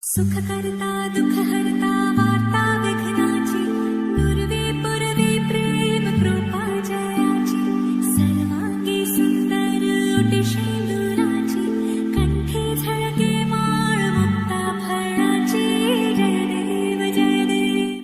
सुख करता दुख हरता वार्ता विघ्नाची पूर्वी पूर्वी प्रेम कृपा जयाची सर्वांगी सुंदर ओटी शेंदुराची कंठी झळके माळ मुक्ता फळाची जय देव जय देव.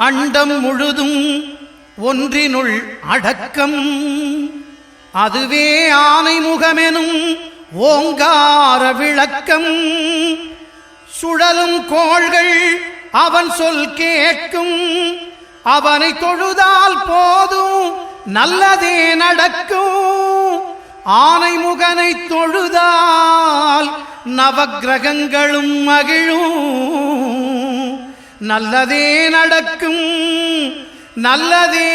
அண்டம் முழுதும் ஒன்றினுள் அடக்கம். அதுவே ஆனை முகமெனும் ஓங்கார விளக்கம். சுழலும் கோள்கள் அவன் சொல் கேட்கும். அவனை தொழுதால் போதும் நல்லதே நடக்கும். ஆனை முகனை தொழுதால் நவக்கிரகங்களும் மகிழும். நல்லதே நடக்கும், நல்லதே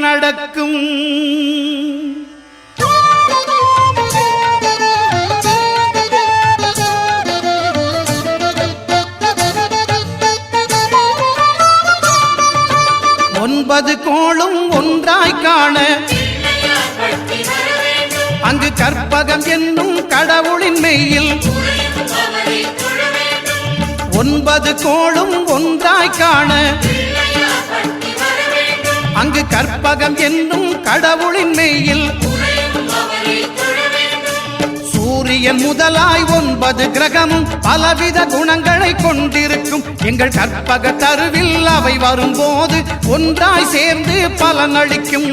நடக்கும். ஒன்பது கோளும் ஒன்றாய் காண அங்கு கற்பகம் என்னும் கடவுளின் மெய்யில். ஒன்பது கோளும் ஒன்றாய் காண அங்கு கற்பகம் என்னும் கடவுளின் மெய்யில். சூரியன் முதலாய் 9 கிரகமும் பலவித குணங்களை கொண்டிருக்கும். எங்கள் கற்பக தருவில் அவை வரும்போது ஒன்றாய் சேர்ந்து பலனளிக்கும்.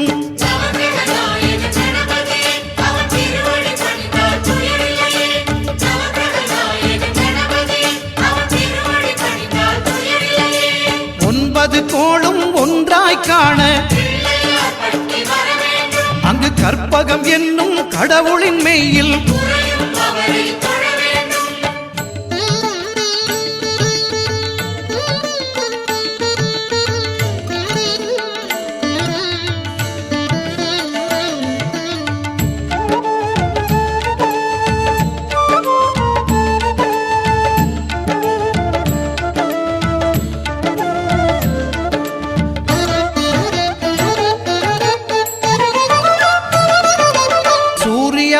ஒன்பது கோளும் ஒன்றாய் காண அங்கு கற்பகம் என்னும் கடவுளின் மெய்யில்.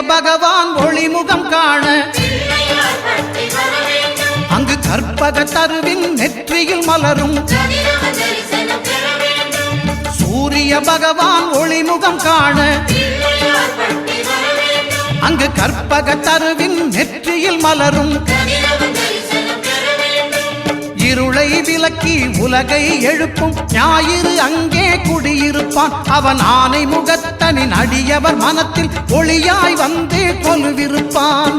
பகவான் ஒளிமுகம் காண அங்கு கற்பக தருவின் நெற்றியில் மலரும். சூரிய பகவான் ஒளிமுகம் காண அங்கு கற்பக தருவின் நெற்றியில் மலரும். இருளை விலக்கி உலகை எழுப்பும் ஞாயிறு அங்கே குடியிருப்பான். அவன் ஆனை முகத்தனின் அடியவர் மனத்தில் ஒளியாய் வந்து கொலுவிருப்பான்.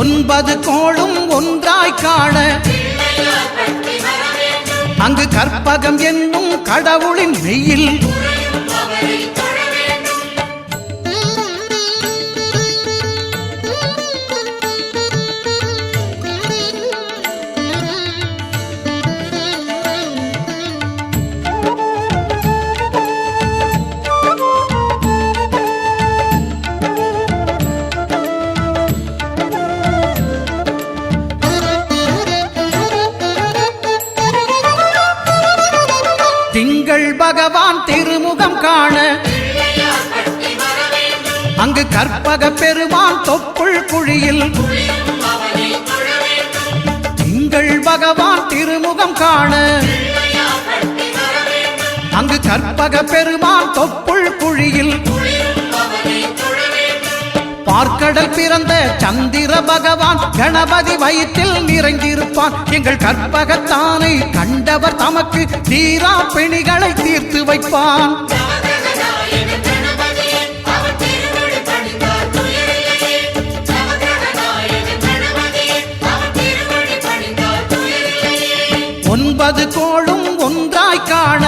ஒன்பது கோளும் ஒன்றாய் காண அங்கு கற்பகம் என்னும் கடவுளின் மெய்யில். திங்கள் பகவான் திருமுகம் காண அங்கு கற்பக பெருமான் தொப்புள் குழியில். திங்கள் பகவான் திருமுகம் காண அங்கு கற்பக பெருமான் தொப்புள் குழியில். பார்க்கடல் பிறந்த சந்திர பகவான் கணபதி வயிற்றில் நிறைந்திருப்பான். எங்கள் கற்பகத்தானை கண்டவர் தமக்கு தீரா பிணிகளை தீர்த்து வைப்பான். ஒன்பது கோளும் ஒன்றாய் காண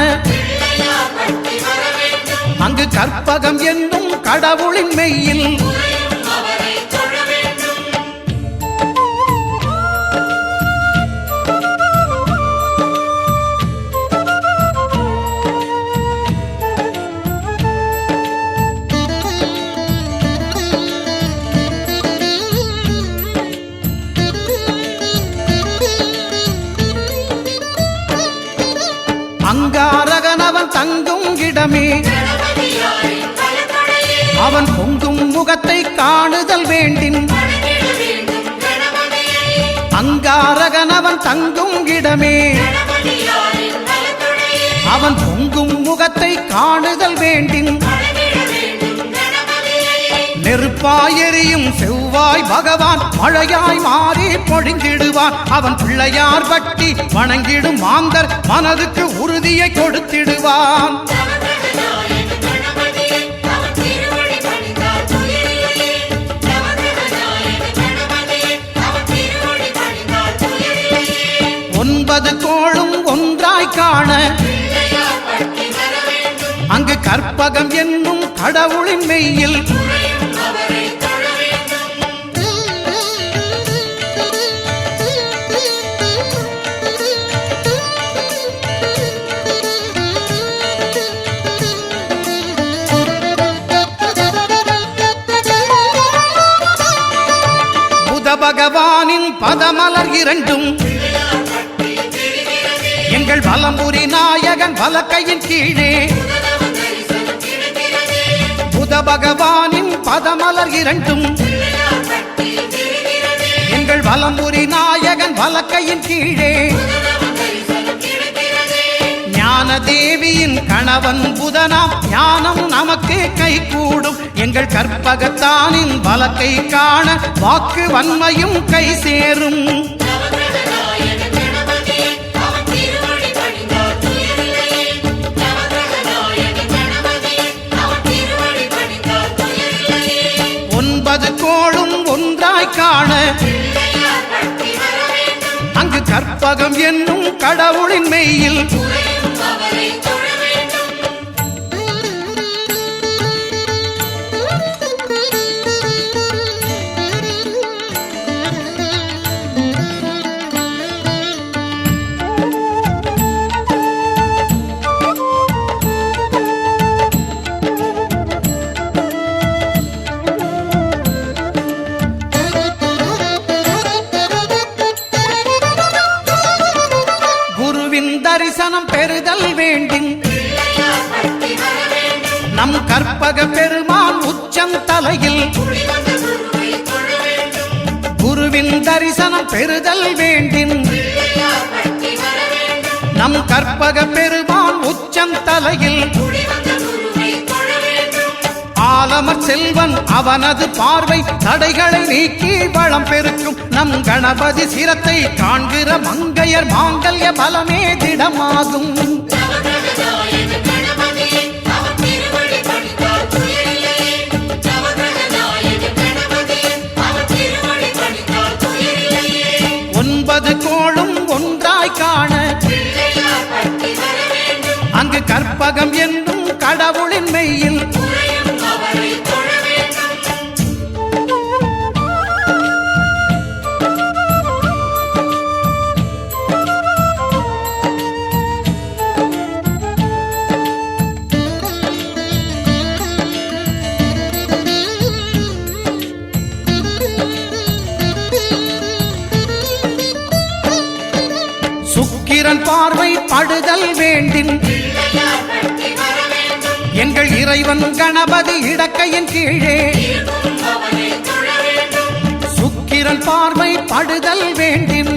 அங்கு கற்பகம் என்னும் கடவுளின் மெய்யில். அங்காரகனவன் தங்கும் இடமே அவன் பொங்கும் முகத்தை காணுதல் வேண்டின். அங்காரகனவன் தங்கும் இடமே அவன் பொங்கும் முகத்தை காணுதல் வேண்டின். நெருப்பாயெரியும் செவ்வாய் பகவான் மழையாய் மாறி பொழிந்திடுவான். அவன் பிள்ளையார் பட்டி வணங்கிடும் மாந்தர் மனதுக்கு உறுதியை கொடுத்திடுவான். ஒன்பது கோளும் ஒன்றாய் காண அங்கு கற்பகம் என்னும் கடவுளின் மெய்யில் புத பகவானின் பதமலர் இரண்டும் எங்கள் வலம்புரி நாயகன் வலக்கையின் கீழே புத பகவானின் பதமலர் இரண்டும் எங்கள் வலம்புரி நாயகன் வலக்கையின் கீழே ஞான தேவியின் கணவன் புதனாம் ஞானம் நமக்கு கைகூடும். எங்கள் கற்பகத்தானின் வலக்கை காண வாக்கு வன்மையும் கை சேரும். ஒன்பது கோளும் ஒன்றாய் காண அங்கு கற்பகம் என்னும் கடவுளின் மெய்யில் தரிசனம் பெறுதல் வேண்டும். நம் கற்பக பெருமான் உச்சம் தலையில் குருவின் தரிசனம் பெறுதல் வேண்டும். நம் கற்பக பெருமான் உச்சம் தலையில் ஆலமர் செல்வன் அவனது பார்வை தடைகளை நீக்கி வளம் பெருக்கும். நம் கணபதி சிரத்தை காண்கிற மங்கையர் மாங்கல்ய பலமே திடமாகும். ஒன்பது கோளும் ஒன்றாய் காண அங்கு கற்பகம் என்னும் கடவுளின் மெய்யில் சுக்கிரன் பார்வை படுதல் வேண்டின் எங்கள் இறைவன் கணபதி இடக்கையின் கீழே சுக்கிரன் பார்வை படுதல் வேண்டின்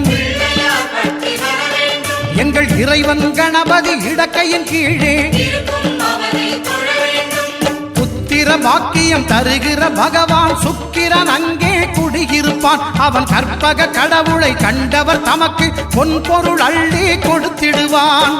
எங்கள் இறைவன் கணபதி இடக்கையின் கீழே புத்திர பாக்கியம் தருகிற பகவான் சுக்கிரன் அங்கே குடியிருப்பான். அவன் கற்பக கடவுளை கண்டவர் தமக்கு பொன் பொருள் அள்ளி கொடுத்திடுவான்.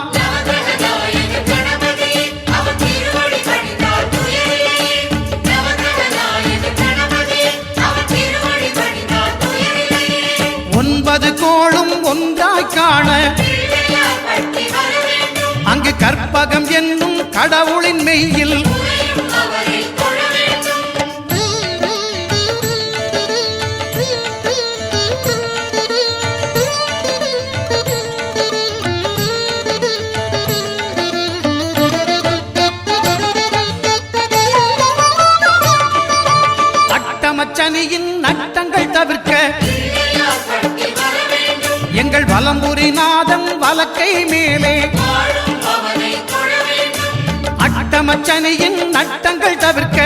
ஒன்பது கோளும் ஒன்றாய் காண அங்கு கற்பகம் என்னும் கடவுளின் மெய்யில் அட்டமச்சனியின் நட்டங்கள் தவிர்க்க எங்கள் வலம்புரி நாதம் வலக்கை மேலே அட்டமச்சனியின் நட்டங்கள் தவிர்க்க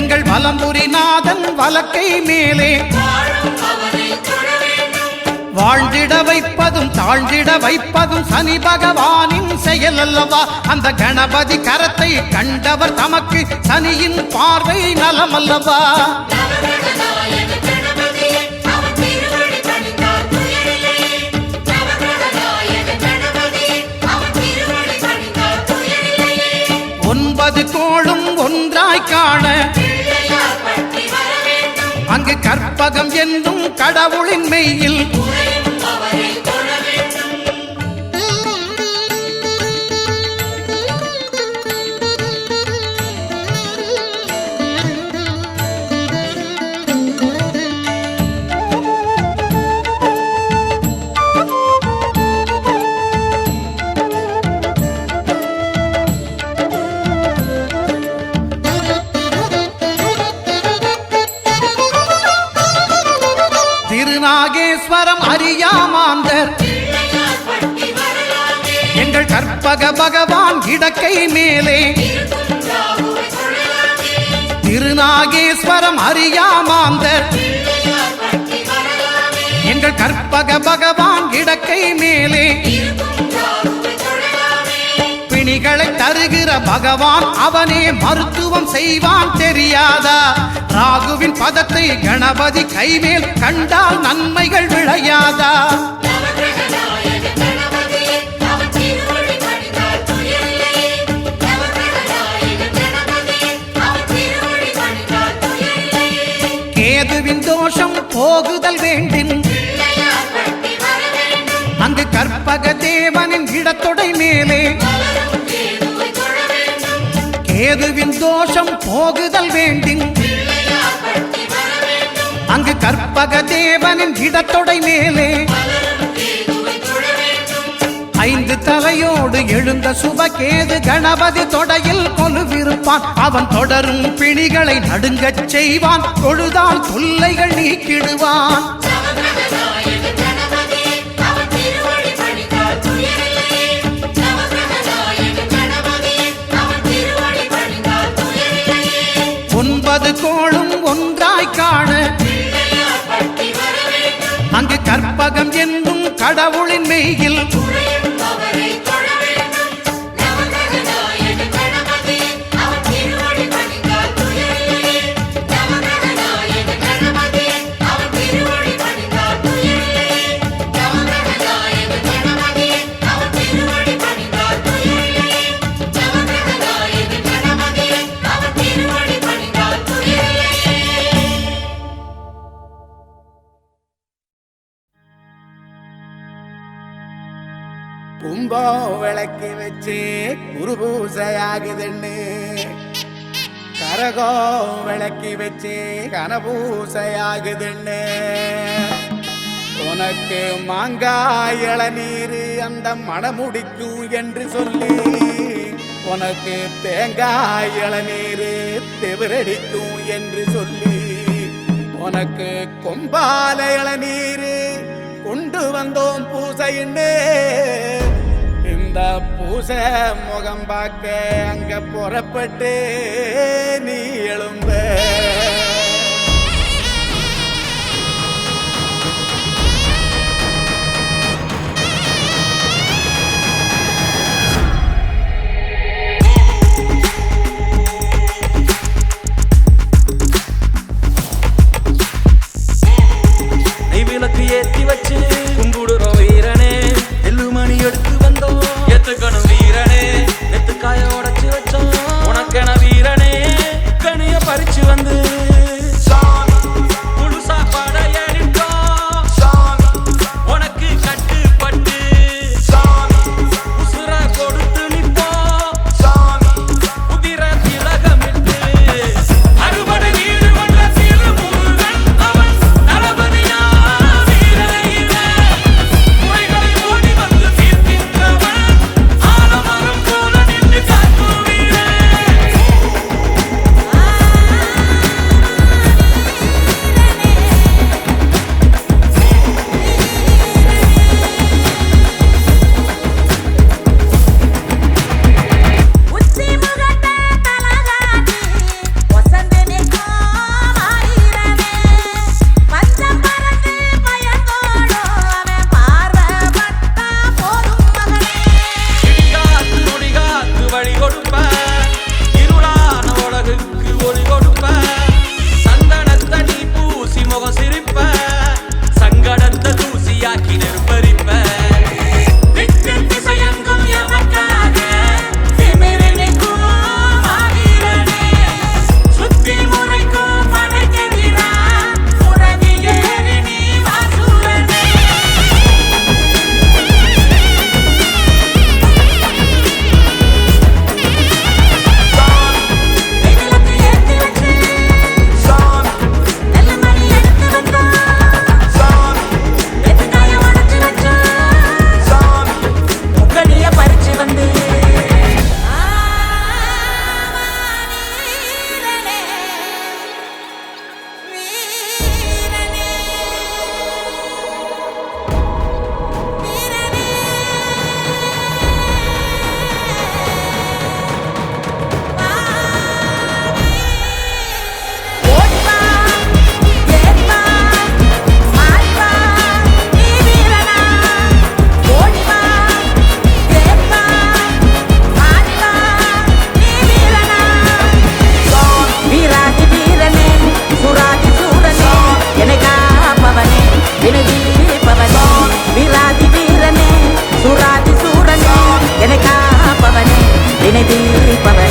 எங்கள் வலம்புரி நாதன் வலக்கை மேலே வாழ்ந்திட வைப்பதும் தாழ்ந்திட வைப்பதும் சனி பகவானின் செயல் அல்லவா? அந்த கணபதி கரத்தை கண்டவர் தமக்கு சனியின் பார்வை நலம் அல்லவா? ஒன்பது கோளும் ஒன்றாய் காண அங்கு கற்பகம் என்னும் கடவுளின் மெய்யில் திருநாகேஸ்வரம் அறியாமாந்தர் எங்கள் கற்பக பகவான் இடக்கை மேலே திருநாகேஸ்வரம் அறியாமாந்தர் எங்கள் கற்பக பகவான் இடக்கை மேலே பிணிகளை தருகிற பகவான் அவனே மருத்துவம் செய்வான் தெரியாதா? ராகுவின் பதத்தை கணபதி கைமேல் கண்டால் நன்மைகள் விளையாதா? கேதுவின் தோஷம் போகுதல் வேண்டின் அங்கு கற்பக தேவனின் இடத்தொடை மேலே கேதுவின் தோஷம் போகுதல் வேண்டின் அங்கு கற்பக தேவனின் இடத்தொடை மேலே ஐந்து தலையோடு எழுந்த சுபகேது கணபதி தொடையில் கொலுவிருப்பான். அவன் தொடரும் பிணிகளை நடுங்கச் செய்வான். தொழுதால் தொல்லைகள் நீக்கிடுவான். ஒன்பது கோளும் ஒன்றாய் காண அங்கு கற்பகம் என்னும் கடவுளின் மெய்யில் கும்பம் விளக்கி வச்சு குரு பூசையாகுதுன்னு கரகம் விளக்கி வச்சு கனபூசையாகுதுன்னு உனக்கு மாங்காய் இளநீர் அந்த மணமுடிக்கும் என்று சொல்லி உனக்கு தேங்காய் இளநீர் தெவிரடிக்கும் என்று சொல்லி உனக்கு கொம்பால இளநீர் கொண்டு வந்தோம் பூசைன்னு இந்த பூசை முகம் பார்க்க அங்க புறப்பட்டு நீ எழும்ப விளக்கு ஏத்தி வச்சு கும்பிடுறோம் வீரனே. எள்ளுமணி எடுத்து வந்தோம் எத்துக்கணும் வீரனே. நெத்துக்காய உடைச்சு வச்சோம் உனக்கென வீரனே. கனிய பறிச்சு வந்து சூராதி சூரனே என்னை காப்பவனே வினை தீர்ப்பவனே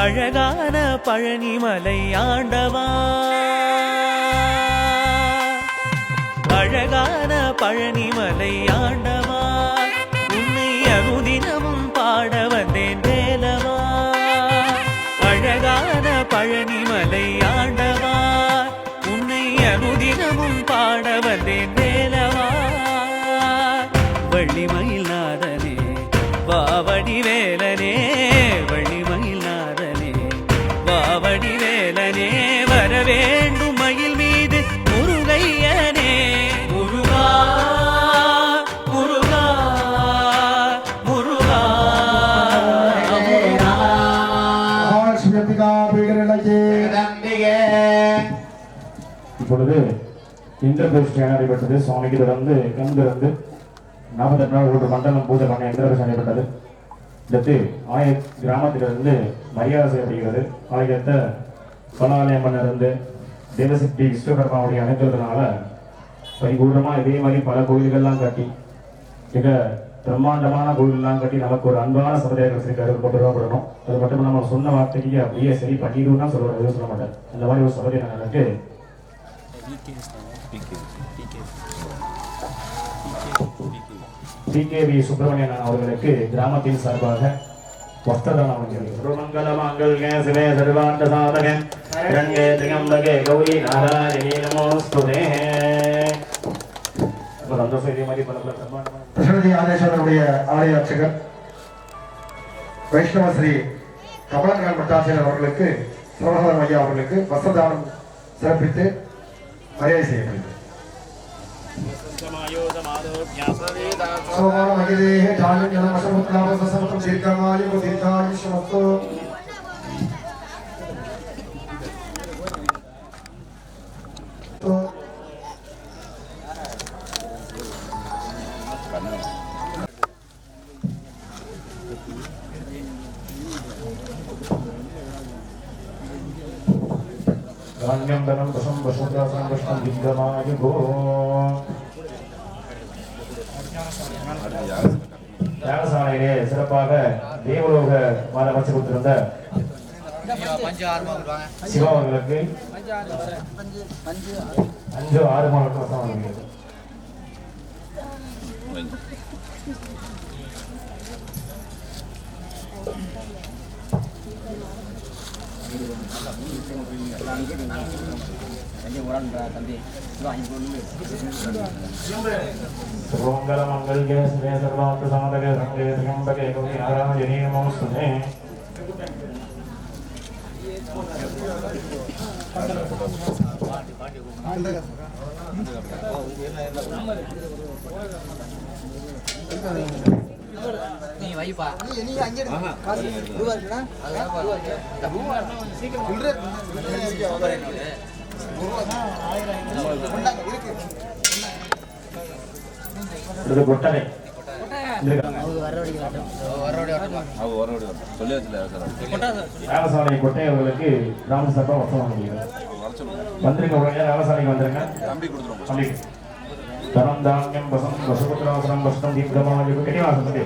அழகான பழனிமலை ஆண்டவா, அழகான பழனிமலை ஆண்டவா, உன்னை அனுதினமும் பாட வந்தேன் வேலவா. அழகான பழனிமலை ஆண்டவா உன்னை அனுதினமும் பாட வந்தேன் வேலவா வள்ளிமயில் நாதனே வாவடி வேலனே வள்ளிமயில் நாதனே வாவடி வேலனே வர வேண்டும் மயில் மீது முருகையனே முருகா முருகா முருகா இப்பொழுது இந்திர பிரதிஷ்டை நடைபெற்றது. சுவாமிக்கு தொடர்ந்து கண் திறந்து 48 நாள் ஒரு மண்டலம் பூஜை பண்ண இந்திர பிரதிஷ்டை நடைபெற்றது. அடுத்து கிராமத்திலிருந்து மரியாதை செய்யப்படுகிறது. ஆலயத்தை பலாலயம் பண்ணிருந்து தேவசக்தி விஸ்வகர்மாவுடைய அனுகிறதுனால பரிபூர்ணமா இதே மாதிரி பல கோயில்கள்லாம் கட்டி மிக பிரம்மாண்டமான கோயிலெல்லாம் கட்டி நமக்கு ஒரு அன்பான சமுதாயத்தை கொண்டுபடணும். அது மட்டும் நம்ம சொன்ன வார்த்தைக்கு அப்படியே சரி பண்ணிடுவோம் தான் சொல்லுவார், எதுவும் சொல்ல மாட்டார். அந்த மாதிரி ஒரு சமுதாயம் எனக்கு PKV சுப்பிரமணியன் அவர்களுக்கு கிராமத்தின் சார்பாக வஸ்திரதானம் மங்களமாங்கல்ய சிவே சர்வார்த்த சாதக ரங்கே திரியம்பகே கௌரி நாராயணி நமோஸ்துதே. அந்த செய்தி மாதிரி பல கிருஷ்ணஜி ஆதேஸ்வரனுடைய ஆலய அர்ச்சகர் வைஷ்ணவ ஸ்ரீ கமலக்கரன் பட்டாச்சாரியர் அவர்களுக்கு சோழகரம் ஐயா அவர்களுக்கு வஸ்திரதானம் சிறப்பித்து மரியாதை செய்யப்படுகிறது. சோமான மகிதேஹ ஜானம் ஞானம் அசமுத்லாப சசமதம் தீர்க்கமாயு தீர்க்காயுஷ்மஸ்து. தானியம் தனம் வசம் வசோதாசனம் வஷ்டம் விந்தமாயு கோ. யாகசாலையிலே சிறப்பாக தேவலோக மாலை வச்சு கொடுத்திருந்த சிவா அவர்களுக்கு 5-6 மாவட்டம் வசம் வாங்குகிறது. மங்கல்ய சிவே சர்வார்த்த சாதக ரங்கே திரியம்பகே கௌரி நாராயணி நமோஸ்துதே. நீ வைப்பா நீ அங்கே கொட்டனை யாகசாலை கொட்டை அவர்களுக்கு கிராம சபா வசம் வாங்குகிறது. வந்துருங்க உடனே யாகசாலைக்கு வந்துருங்க. தம்பி தனம் தானியம் வசம் வசுபுத்திராசனம் வசனம் தீப்தமாயு கெட்டிவாசம் தம்பி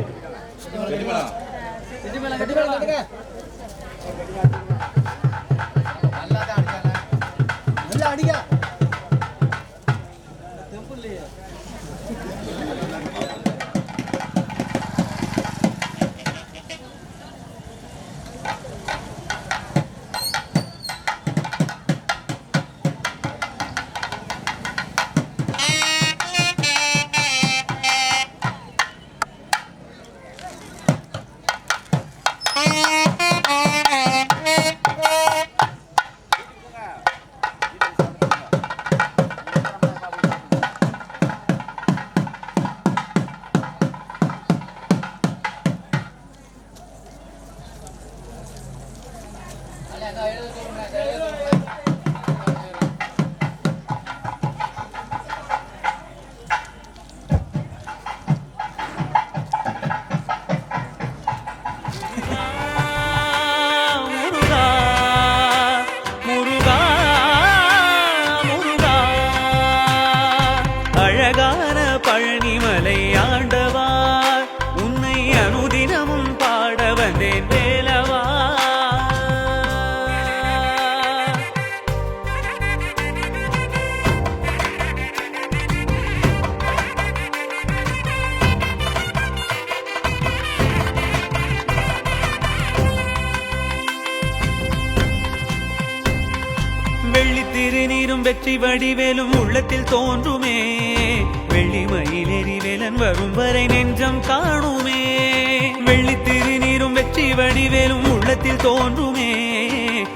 நல்லா அடிக்க பழனிமலை ஆண்டவா உன்னை அனுதினமும் பாட வந்தேன் வேலவா வெள்ளி திருநீரும் வெற்றி வடிவேலும் உள்ளத்தில் தோன்றுமே வெள்ளி மயிலேறி வேலன் வரும் வரை நெஞ்சம் காணுமே வெள்ளி திருநீரும் வெற்றி வடிவேலும் உள்ளத்தில் தோன்றுமே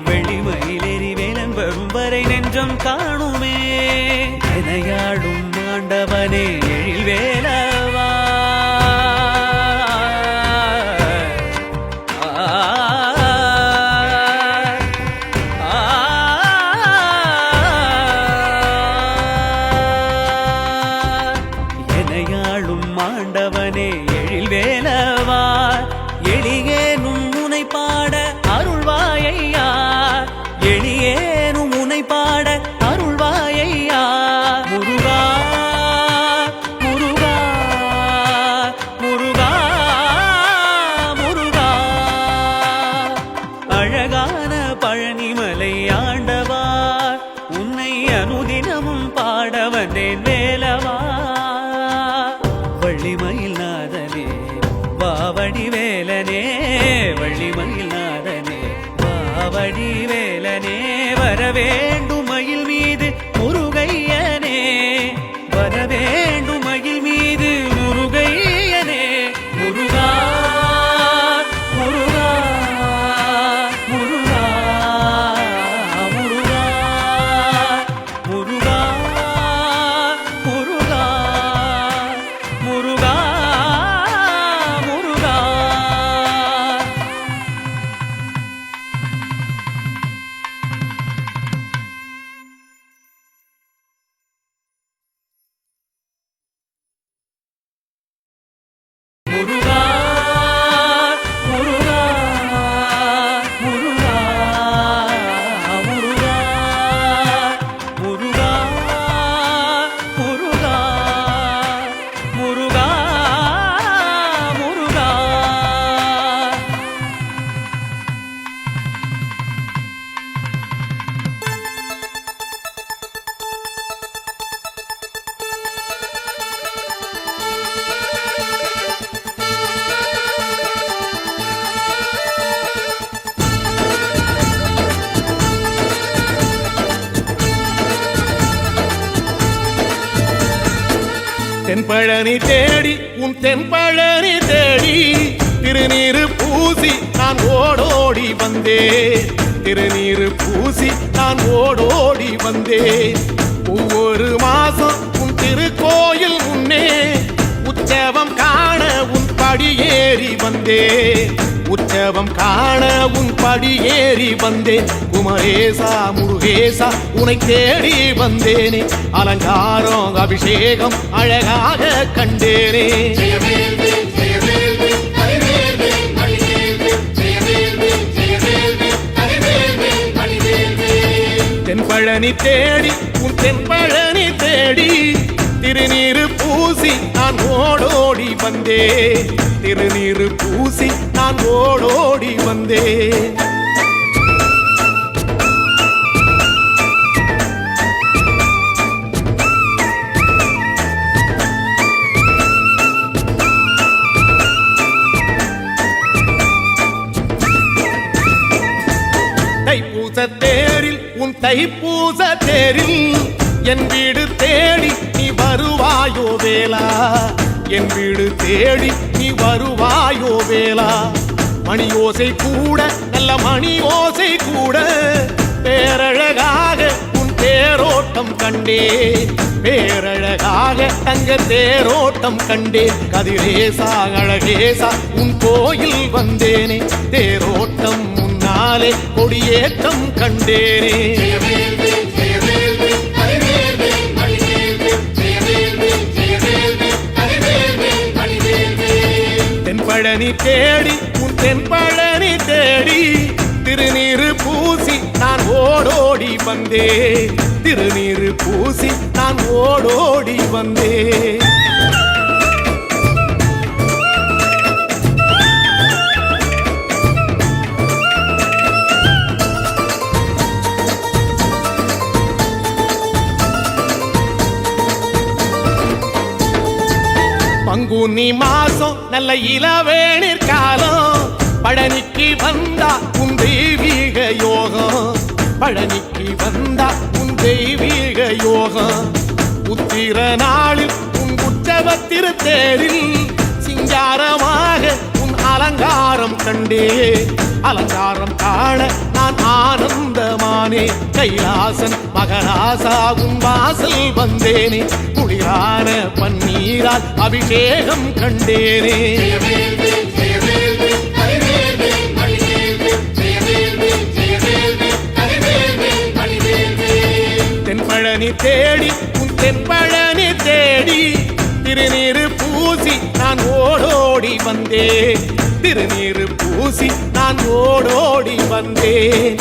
வெள்ளி மயிலேறி வேலன் வரும் வரை நெஞ்சம் காணுமே எனையாடும் ஆண்டவனே எழில் வேலவா எனையாளும் ஆண்டவனே எழில் வேலவா எளியேனும் முனை பாட அருள்வாயையா எளியேனும் முனை பாட அருள்வாயையா முருகா முருகா முருகா முருகா அழகான பழனிமலை ஆண்டவா உன்னை அனுதினமும் பாட வந்தேன் வேலவா வள்ளிமயில் நாதனே வாவடி வேலனே வள்ளிமயில் நாதனே வாவடி வேலனே வரவேண்டும் மயில் மீது முருகையனே வரவேண்டும் மயில் மீது முருகையனே முருகா முருகா முருகா முருகா முருகா முருகா முருகா முருகா முருகா முருகா முருகா முருகா முருகா முருகா முருகா முருகா தென்பழனி தேடி உன் தென்பழனி தேடி திருநீரு பூசி நான் ஓடோடி வந்தேன் திருநீரு பூசி நான் ஓடோடி வந்தேன் ஒவ்வொரு மாசம் உன் திருக்கோயில் முன்னே உற்சவம் காண உன் படியேறி வந்தேன் உற்சவம் காண உன் படியேறி வந்தேன் குமரேசா முருகேசா உன்னை தேடி வந்தேனே அலங்காரம் அபிஷேகம் அழகாக கண்டேனே தென்பழனி தேடி உன் தென்பழனி தேடி திருநீரு பூசி நான் ஓடோடி வந்தேன் திருநீரு பூசி நான் ஓடோடி வந்தேன் தைப்பூச தேரில் உன் தைப்பூச தேரில் என் வீடு தேடி நீ வருவாயோ வேலா என் வீடு தேடி நீ வருவாயோ வேலா மணி ஓசை கூட நல்ல மணி ஓசை கூட பேரழகாக உன் தேரோட்டம் கண்டேன் பேரழகாக தங்க தேரோட்டம் கண்டேன் கதிரேசா அழகேசா உன் கோயில் வந்தேனே தேரோட்டம் முன்னாலே கொடியேற்றம் கண்டேனே தென்பழனி தேடி உன் தென்பழனி தேடி திருநீரு பூசி நான் ஓடோடி வந்தேன் திருநீரு பூசி நான் ஓடோடி வந்தேன் பங்குனி மாசம் நல்ல இளவேணிற் காலம் பழனிக்கு வந்தா உன் தெய்வீக யோகம் பழனிக்கு வந்தா உன் தெய்வீக யோகம் உத்திர நாளில் உன் உற்சவ திருத்தேரில் சிங்காரமாக உன் அலங்காரம் கண்டே அலங்காரம் காண நான் ஆனந்தமானே கைலாசன் மகராசா உன் வாசல் வந்தேனே குளிரான பன்னீரால் அபிஷேகம் கண்டேனே தென்பழனி தேடி உன் தென்பழனி தேடி திருநீரு பூசி நான் ஓடோடி வந்தேன் திருநீரு பூசி நான் ஓடோடி வந்தேன்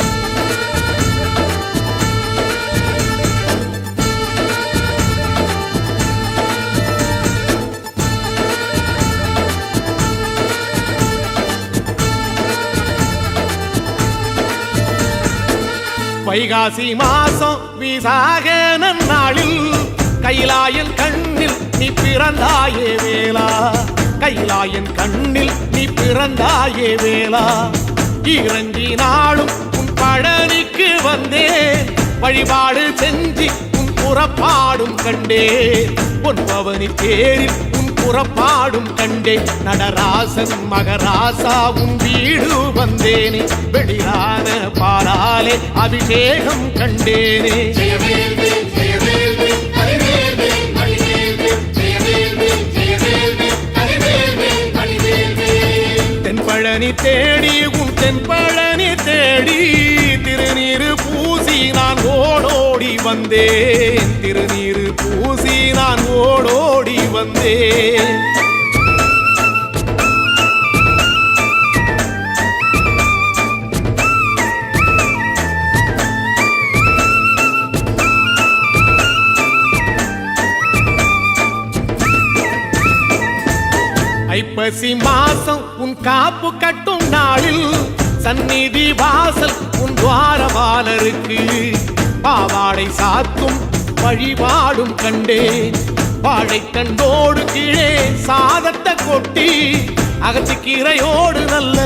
வைகாசி மாசம் விசாக நன்னாளில் கைலாயன் கண்ணில் நீ பிறந்தாயே வேளா கைலாயன் கண்ணில் நீ பிறந்தாயே வேளா இறங்கி நாளும் உன் பழனிக்கு வந்தேன் வழிபாடு செஞ்சு உன் புறப்பாடும் கண்டே உன் பவனி தேரில் உன் புறப்பாடும் கண்டே நடராசன் மகராசா உன் வீடு வந்தேனே வெளியான பாலாலே அபிஷேகம் கண்டேனே தென்பழனி தேடி உன் தென்பழனி தேடி திருநீரு பூசி நான் ஓடோடி வந்தேன் திருநீரு பூசி நான் ஓடோடி வந்தேன் ஐப்பசி மாசம் உன் காப்பு கட்டும் நாளில் சந்நிதி வாசல் உன் துவாரபாலருக்கு பாவாடை சாத்தும் வழிபாடும் கண்டேன் வாழைத்தண்டோடு கீழே சாதத்தை கொட்டி அகத்திக்கீரையோடு நல்ல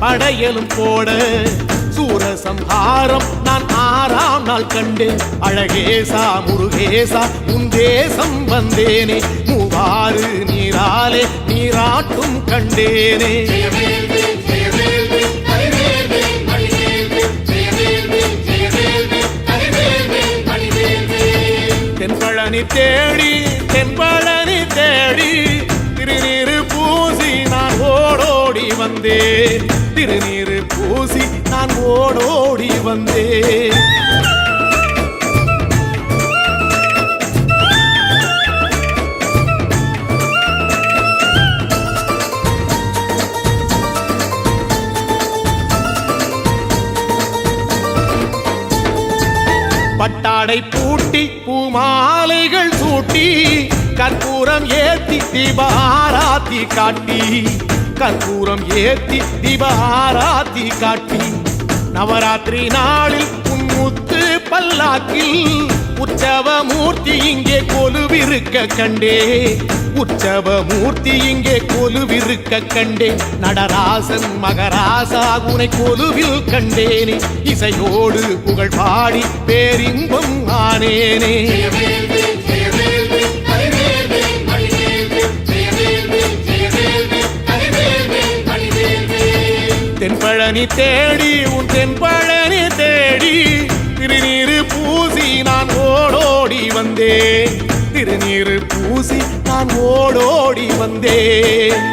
படையலும் போட சூரசம்ஹாரம் நான் 6ஆம் நாள் கண்டேன் அழகேசா முருகேசா உன் தேசம் வந்தேனே மூவாறு நீராலே நீராட்டும் கண்டேனே தென்பழனி தேடி தென்பழனி தேடி திருநீரு பூசி நான் ஓடோடி வந்தேன் திருநீரு பூசி நான் ஓடோடி வந்தேன் பட்டாடை பூட்டி பூமாலைகள் சூட்டி கற்பூரம் ஏத்தி தீபாராத்தி காட்டி கற்பூரம் ஏத்தி தீபாராத்தி காட்டி நவராத்திரி நாளில் முத்து பல்லாக்கில் உற்சவ மூர்த்தி இங்கே கொலுவிருக்க கண்டே உற்சவ மூர்த்தி இங்கே கொலுவிருக்க கண்டே நடராசன் மகராசா உனை கொலுவில் கண்டேனே இசையோடு புகழ் பாடி பேரின்பம் ஆனேனே தென்பழனி தேடி உன் தென்பழனி தேடி திருநீரு பூசி நான் ஓடோடி வந்தேன் திருநீரு பூசி நான் ஓடோடி வந்தேன்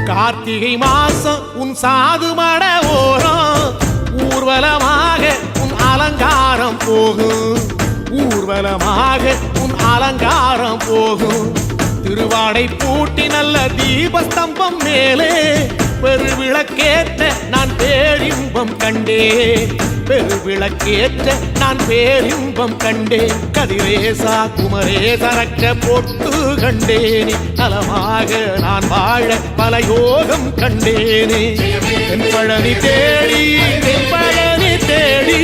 கார்த்திகை மாசம் உன் சாது மட ஓரம் ஊர்வலமாக உன் அலங்காரம் போகும் ஊர்வலமாக உன் அலங்காரம் போகும் திருவாடை பூட்டி நல்ல தீபஸ்தம்பம் மேலே பெருவிளக்கேற்ற நான் பேரின்பம் கண்டேன் பெருவிளக்கேற்ற நான் பேரின்பம் கண்டேன் கதிரேசா குமரேசா ரட்ச பொட்டு கண்டேனே நலமாக நான் வாழ பல யோகம் கண்டேனே தென்பழனி தேடி தென்பழனி தேடி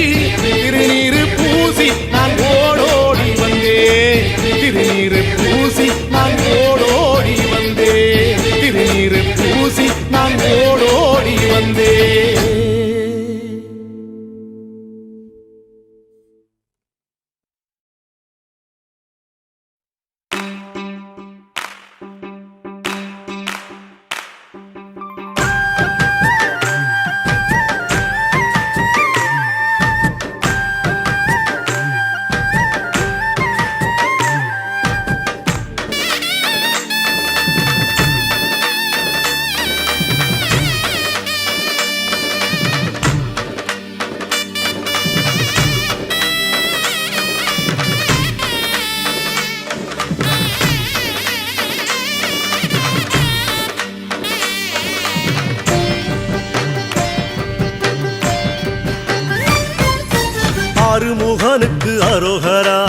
ஆறுமுகனுக்கு அரோகரா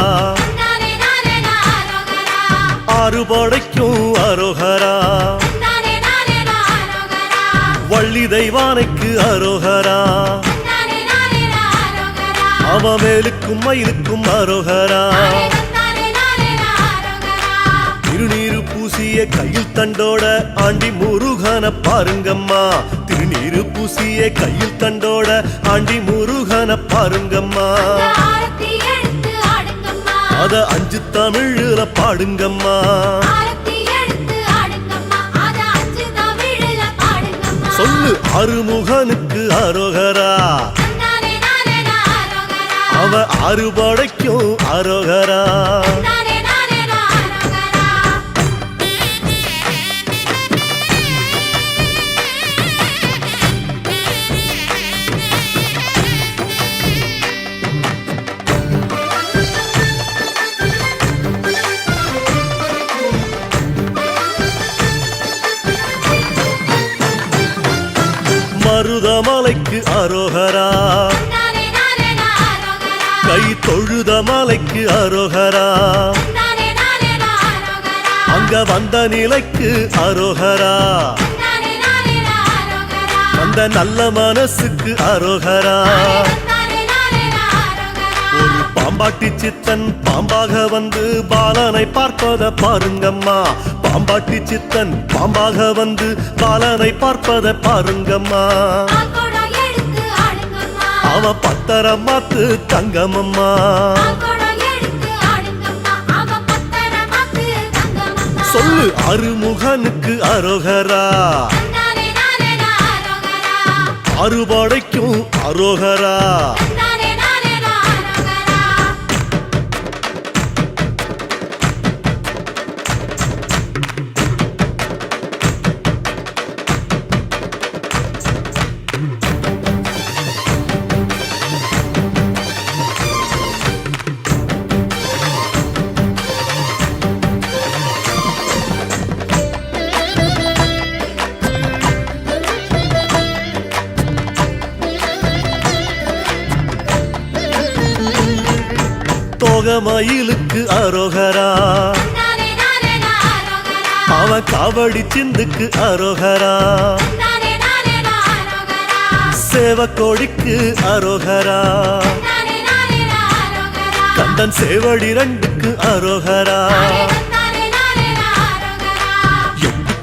ஆறுபடைக்கும் அரோகரா வள்ளி தெய்வானைக்கு அரோகரா அவமேலுக்கும் மயிலுக்கும் அரோகரா திருநீரு பூசிய கையில் தண்டோட ஆண்டி முருகன பாருங்கம்மா திருநீரு பூசிய கையில் தண்டோட ஆண்டி முருகன பாருங்கம்மா அத 5 தமிழ்ல பாடுங்கம்மா சொல்லு அறுமுகனுக்கு அரோகரா அவ அறுபடைக்கும் அரோகரா மருதமலைக்கு அரோகரா கை தொழுத மலைக்கு அரோகரா அங்க வந்த நிலைக்கு அரோகரா அந்த நல்ல மனசுக்கு அரோகரா ஒரு பாம்பாட்டி சித்தன் பாம்பாக வந்து பாலனை பார்ப்பத பாருங்கம்மா பாம்பாட்டி சித்தன் பாம்பாக வந்து பாலனை பார்ப்பத பாருங்கம்மா அவ பத்தரமாத்து தங்கமம்மா சொல்லு அறுமுகனுக்கு அரோகரா அறுபடைக்கும் அரோகரா மயிலுக்கு அரோகரா அவன் காவடி சிந்துக்கு அரோகரா சேவக்கோடிக்கு அரோகரா கந்தன் சேவடி 2க்கு அரோகரா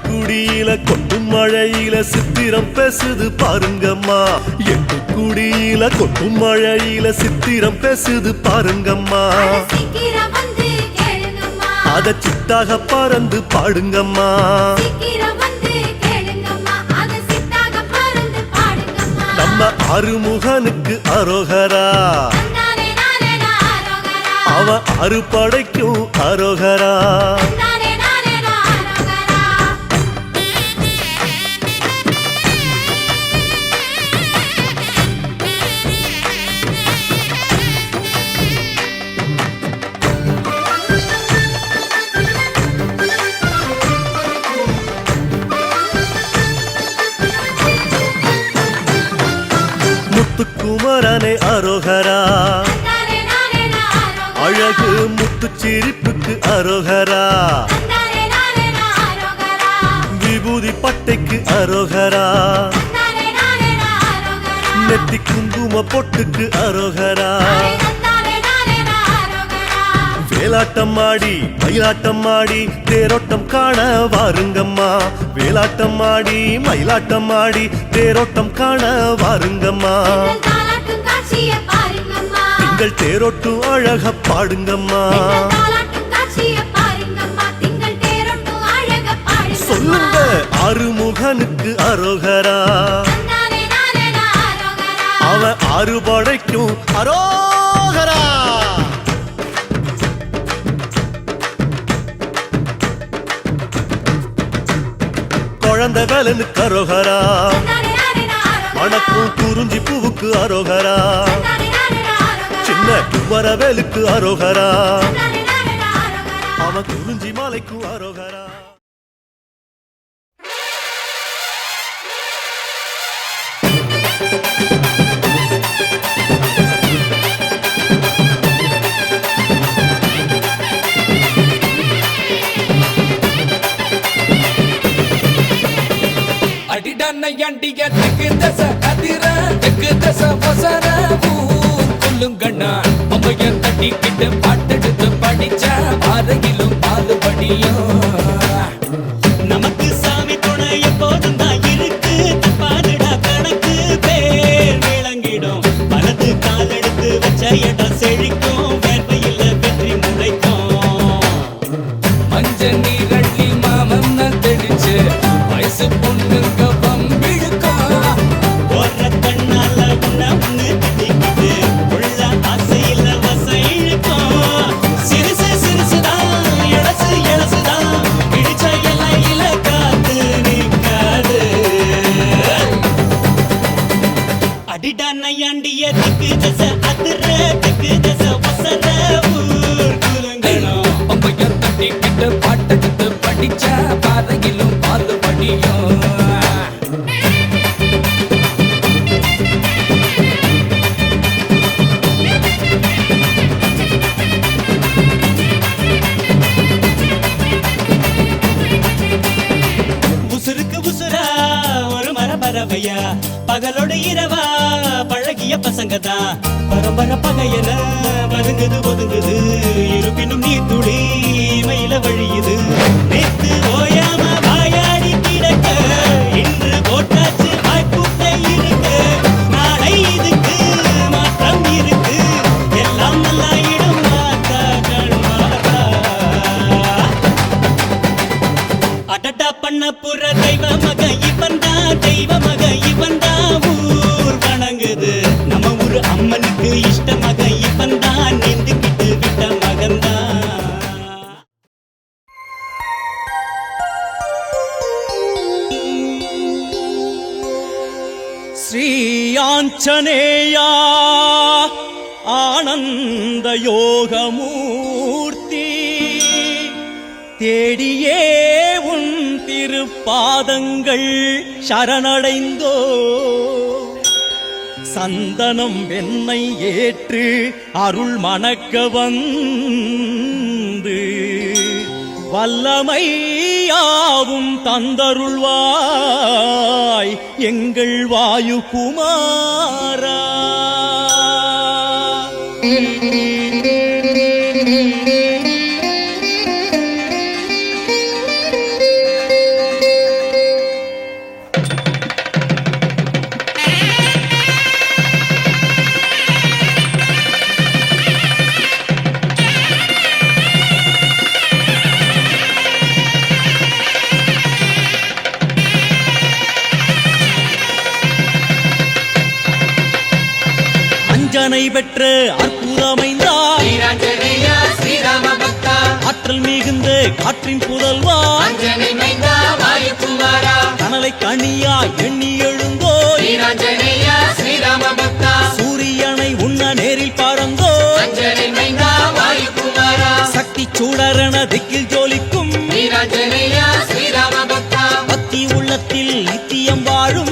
குடியில கொட்டும் மழையில சித்திரம் பேசுது பாருங்கம்மா எட்டு குடியில கொட்டும் மழையில சித்திரம் பேசுது பாருங்கம்மா அத சித்தாக பறந்து பாடுங்கம்மா நம்ம அறுமுகனுக்கு அரோகரா அவ அறுபடைக்கும் அரோகரா குமரனே அரோகரா அழகு முத்து சிரிப்புக்கு அரோகரா விபூதி பட்டைக்கு அரோகரா நெத்தி குங்கும பொட்டுக்கு அரோகரா வேலாட்டம் ஆடி மயிலாட்டம் ஆடி தேரோட்டம் காண வாருங்கம்மா வேலாட்டம் ஆடி மயிலாட்டம் ஆடி தேரோட்டம் காண வாருங்கம்மா திங்கள் தேரோட்டும் அழக பாடுங்கம்மா சொல்லுங்க அறுமுகனுக்கு அரோகரா அவன் அறுபடைக்கும் அரோகரா குழந்தை வேலனுக்கு அரோகரா மணக்கும் குறிஞ்சி பூவுக்கு அரோகரா சின்ன குமரவேலுக்கு அரோகரா அவன் குறிஞ்சி மாலைக்கு அரோகரா நையாண்டிய தெக்கு தசை அதிர தெக்கு தசை வசர கொல்லுங்கண்ணா பொம்மைய தட்டிக்கிட்டு பாட்டெடுத்து படிச்ச அருகிலும் பாலுபடியும் நமக்கு சாமி துணை எப்போதும் தான் இருக்கு தப்பாதுடா கணக்கு பேர் விளங்கிடும் வலது கால் எடுத்து வச்ச இடம் செழிக்கும் வேர்வையில் வெற்றி முளைக்கும் மஞ்ச நீரள்ளி மாமன் தெளிச்சு வயசு பொண்ணுங்க பம்பிழுக்கும் ஒரு கண்ணால ஒண்ணு திட்டிக்கிட்டு உள்ள ஆசையில் வசம் இழுக்கும் சிறுசு சிறுசுதான் எழசு எழசுதான் இடிச்ச எல்லையில காத்து நிற்காது அடிடா நையாண்டிய திக்கு தசை அதிர திக்கு தசை வசர ஊர் குலங்கணும் பொம்மைய தட்டிக்கிட்டு பாட்டெடுத்து படிச்ச பாதையிலும் பாலுபடியும் உசுருக்கு உசுரா ஒரு மரபரவையா பகலோடு இரவா பழகிய பசங்க தான் பரம்பர பகையன பதுங்குது ஒதுங்குது இருப்பினும் நீ துளி மயில வழியுது நேத்து ஓயாம வாயாடி கிடக்க இன்று போட்டாச்சு வாய்ப்புட்டை இருக்கு நாளை இதுக்கு மாற்றம் இருக்கு எல்லாம் நல்லாயிடும் மாத்தா கண்மாத்தா அடடா பண்ண புற தெய்வ மக இவன்தா தெய்வ மக இவன்தா ஊர் வணங்குது நம்ம ஊரு அம்மனுக்கு இஷ்ட மக இவன்தா நீந்துக்கிட்டு விட்ட மகன்தா ஸ்ரீ ஆஞ்சநேயா ஆனந்த யோகமூர்த்தி தேடியே உன் திருப்பாதங்கள் சரணடைந்தோ சந்தனம் வெண்ணை ஏற்று அருள் மணக்க வந்து வல்லமையாவும் தந்தருள்வாய் எங்கள் வாயு குமாரா அஞ்சனை பெற்ற அற்புதமைந்தார் ஆற்றல் மிகுந்த காற்றின் புதல்வா கனலை கனியா எண்ணி எழுந்தோ சூரியனை உண்ண நேரில் பாருங்கோ சக்தி சூடரண திக்கில் ஜோலிக்கும் பக்தி உள்ளத்தில் நித்தியம் வாழும்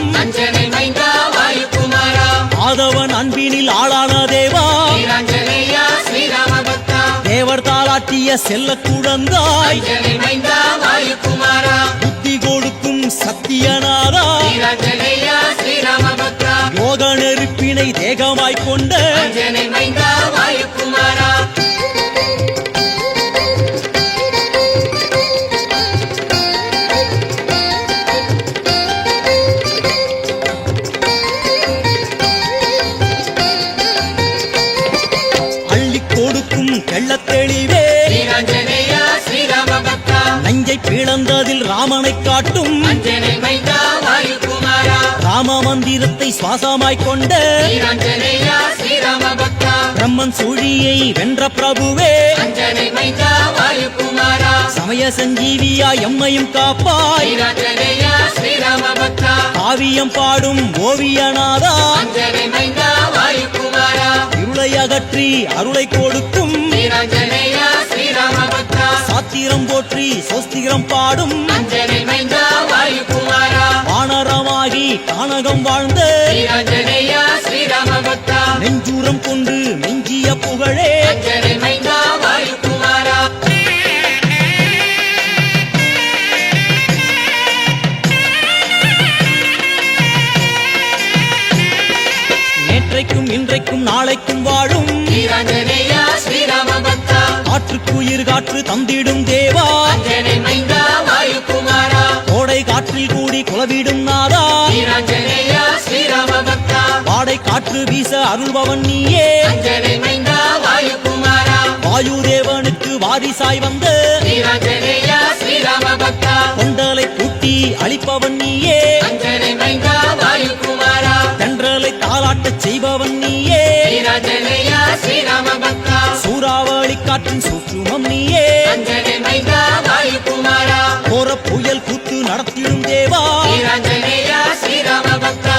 ஆதவன் அன்பினில் ஆளான தேவா தேவர் தாளாட்டிய செல்ல குழந்தாய் புத்தி கொடுக்கும் சத்தியநாதா யோக நெருப்பினை தேகமாய்க் கொண்ட தெளிவே நஞ்சை பிளந்ததில் ராமனை காட்டும் ராம மந்திரத்தை சுவாசமாய்க் கொண்ட பிரம்மன் சூழியை வென்ற பிரபுவே சமய சஞ்சீவியா எம்மையும் காப்பாய் காவியம் பாடும் ஓவியநாதா இருளை அகற்றி அருளை கொடுக்கும் சாத்திரம் போற்றி சோஸ்திரம் பாடும் வானரமாகி கானகம் வாழ்ந்த நெஞ்சூரம் கொண்டு மெஞ்சிய புகழே இன்றைக்கும் நாளைக்கும் வாழும் வீராஞ்சனேயா ஸ்ரீராம பக்தா காற்றுக்குயிர் காற்று தந்திடும் தேவா அஞ்சனை மைந்தா வாயுகுமாரா கோடை காற்றில் கூடி குலவிடும் நாதா வீராஞ்சனேயா ஸ்ரீராம பக்தா வாடை காற்று வீச அருள்பவன் நீயே அஞ்சனை மைந்தா வாயுகுமாரா வாயு தேவனுக்கு வாரிசாய் வந்த வீராஞ்சனேயா ஸ்ரீராம பக்தா கொண்டலை கூட்டி அழிப்பவன் நீயே அஞ்சனை மைந்தா வாயுகுமாரா தென்றலை தாளாட்டச் செய்பவன் நீயே வீராஞ்சனேயா ஸ்ரீராம பக்தா சூறாவளி காற்றின் சூற்றுமம் நீயே அஞ்சனை மைந்தா வாயுகுமாரா கோர புயல் கூத்து நடத்திடும் தேவா வீராஞ்சனேயா ஸ்ரீராம பக்தா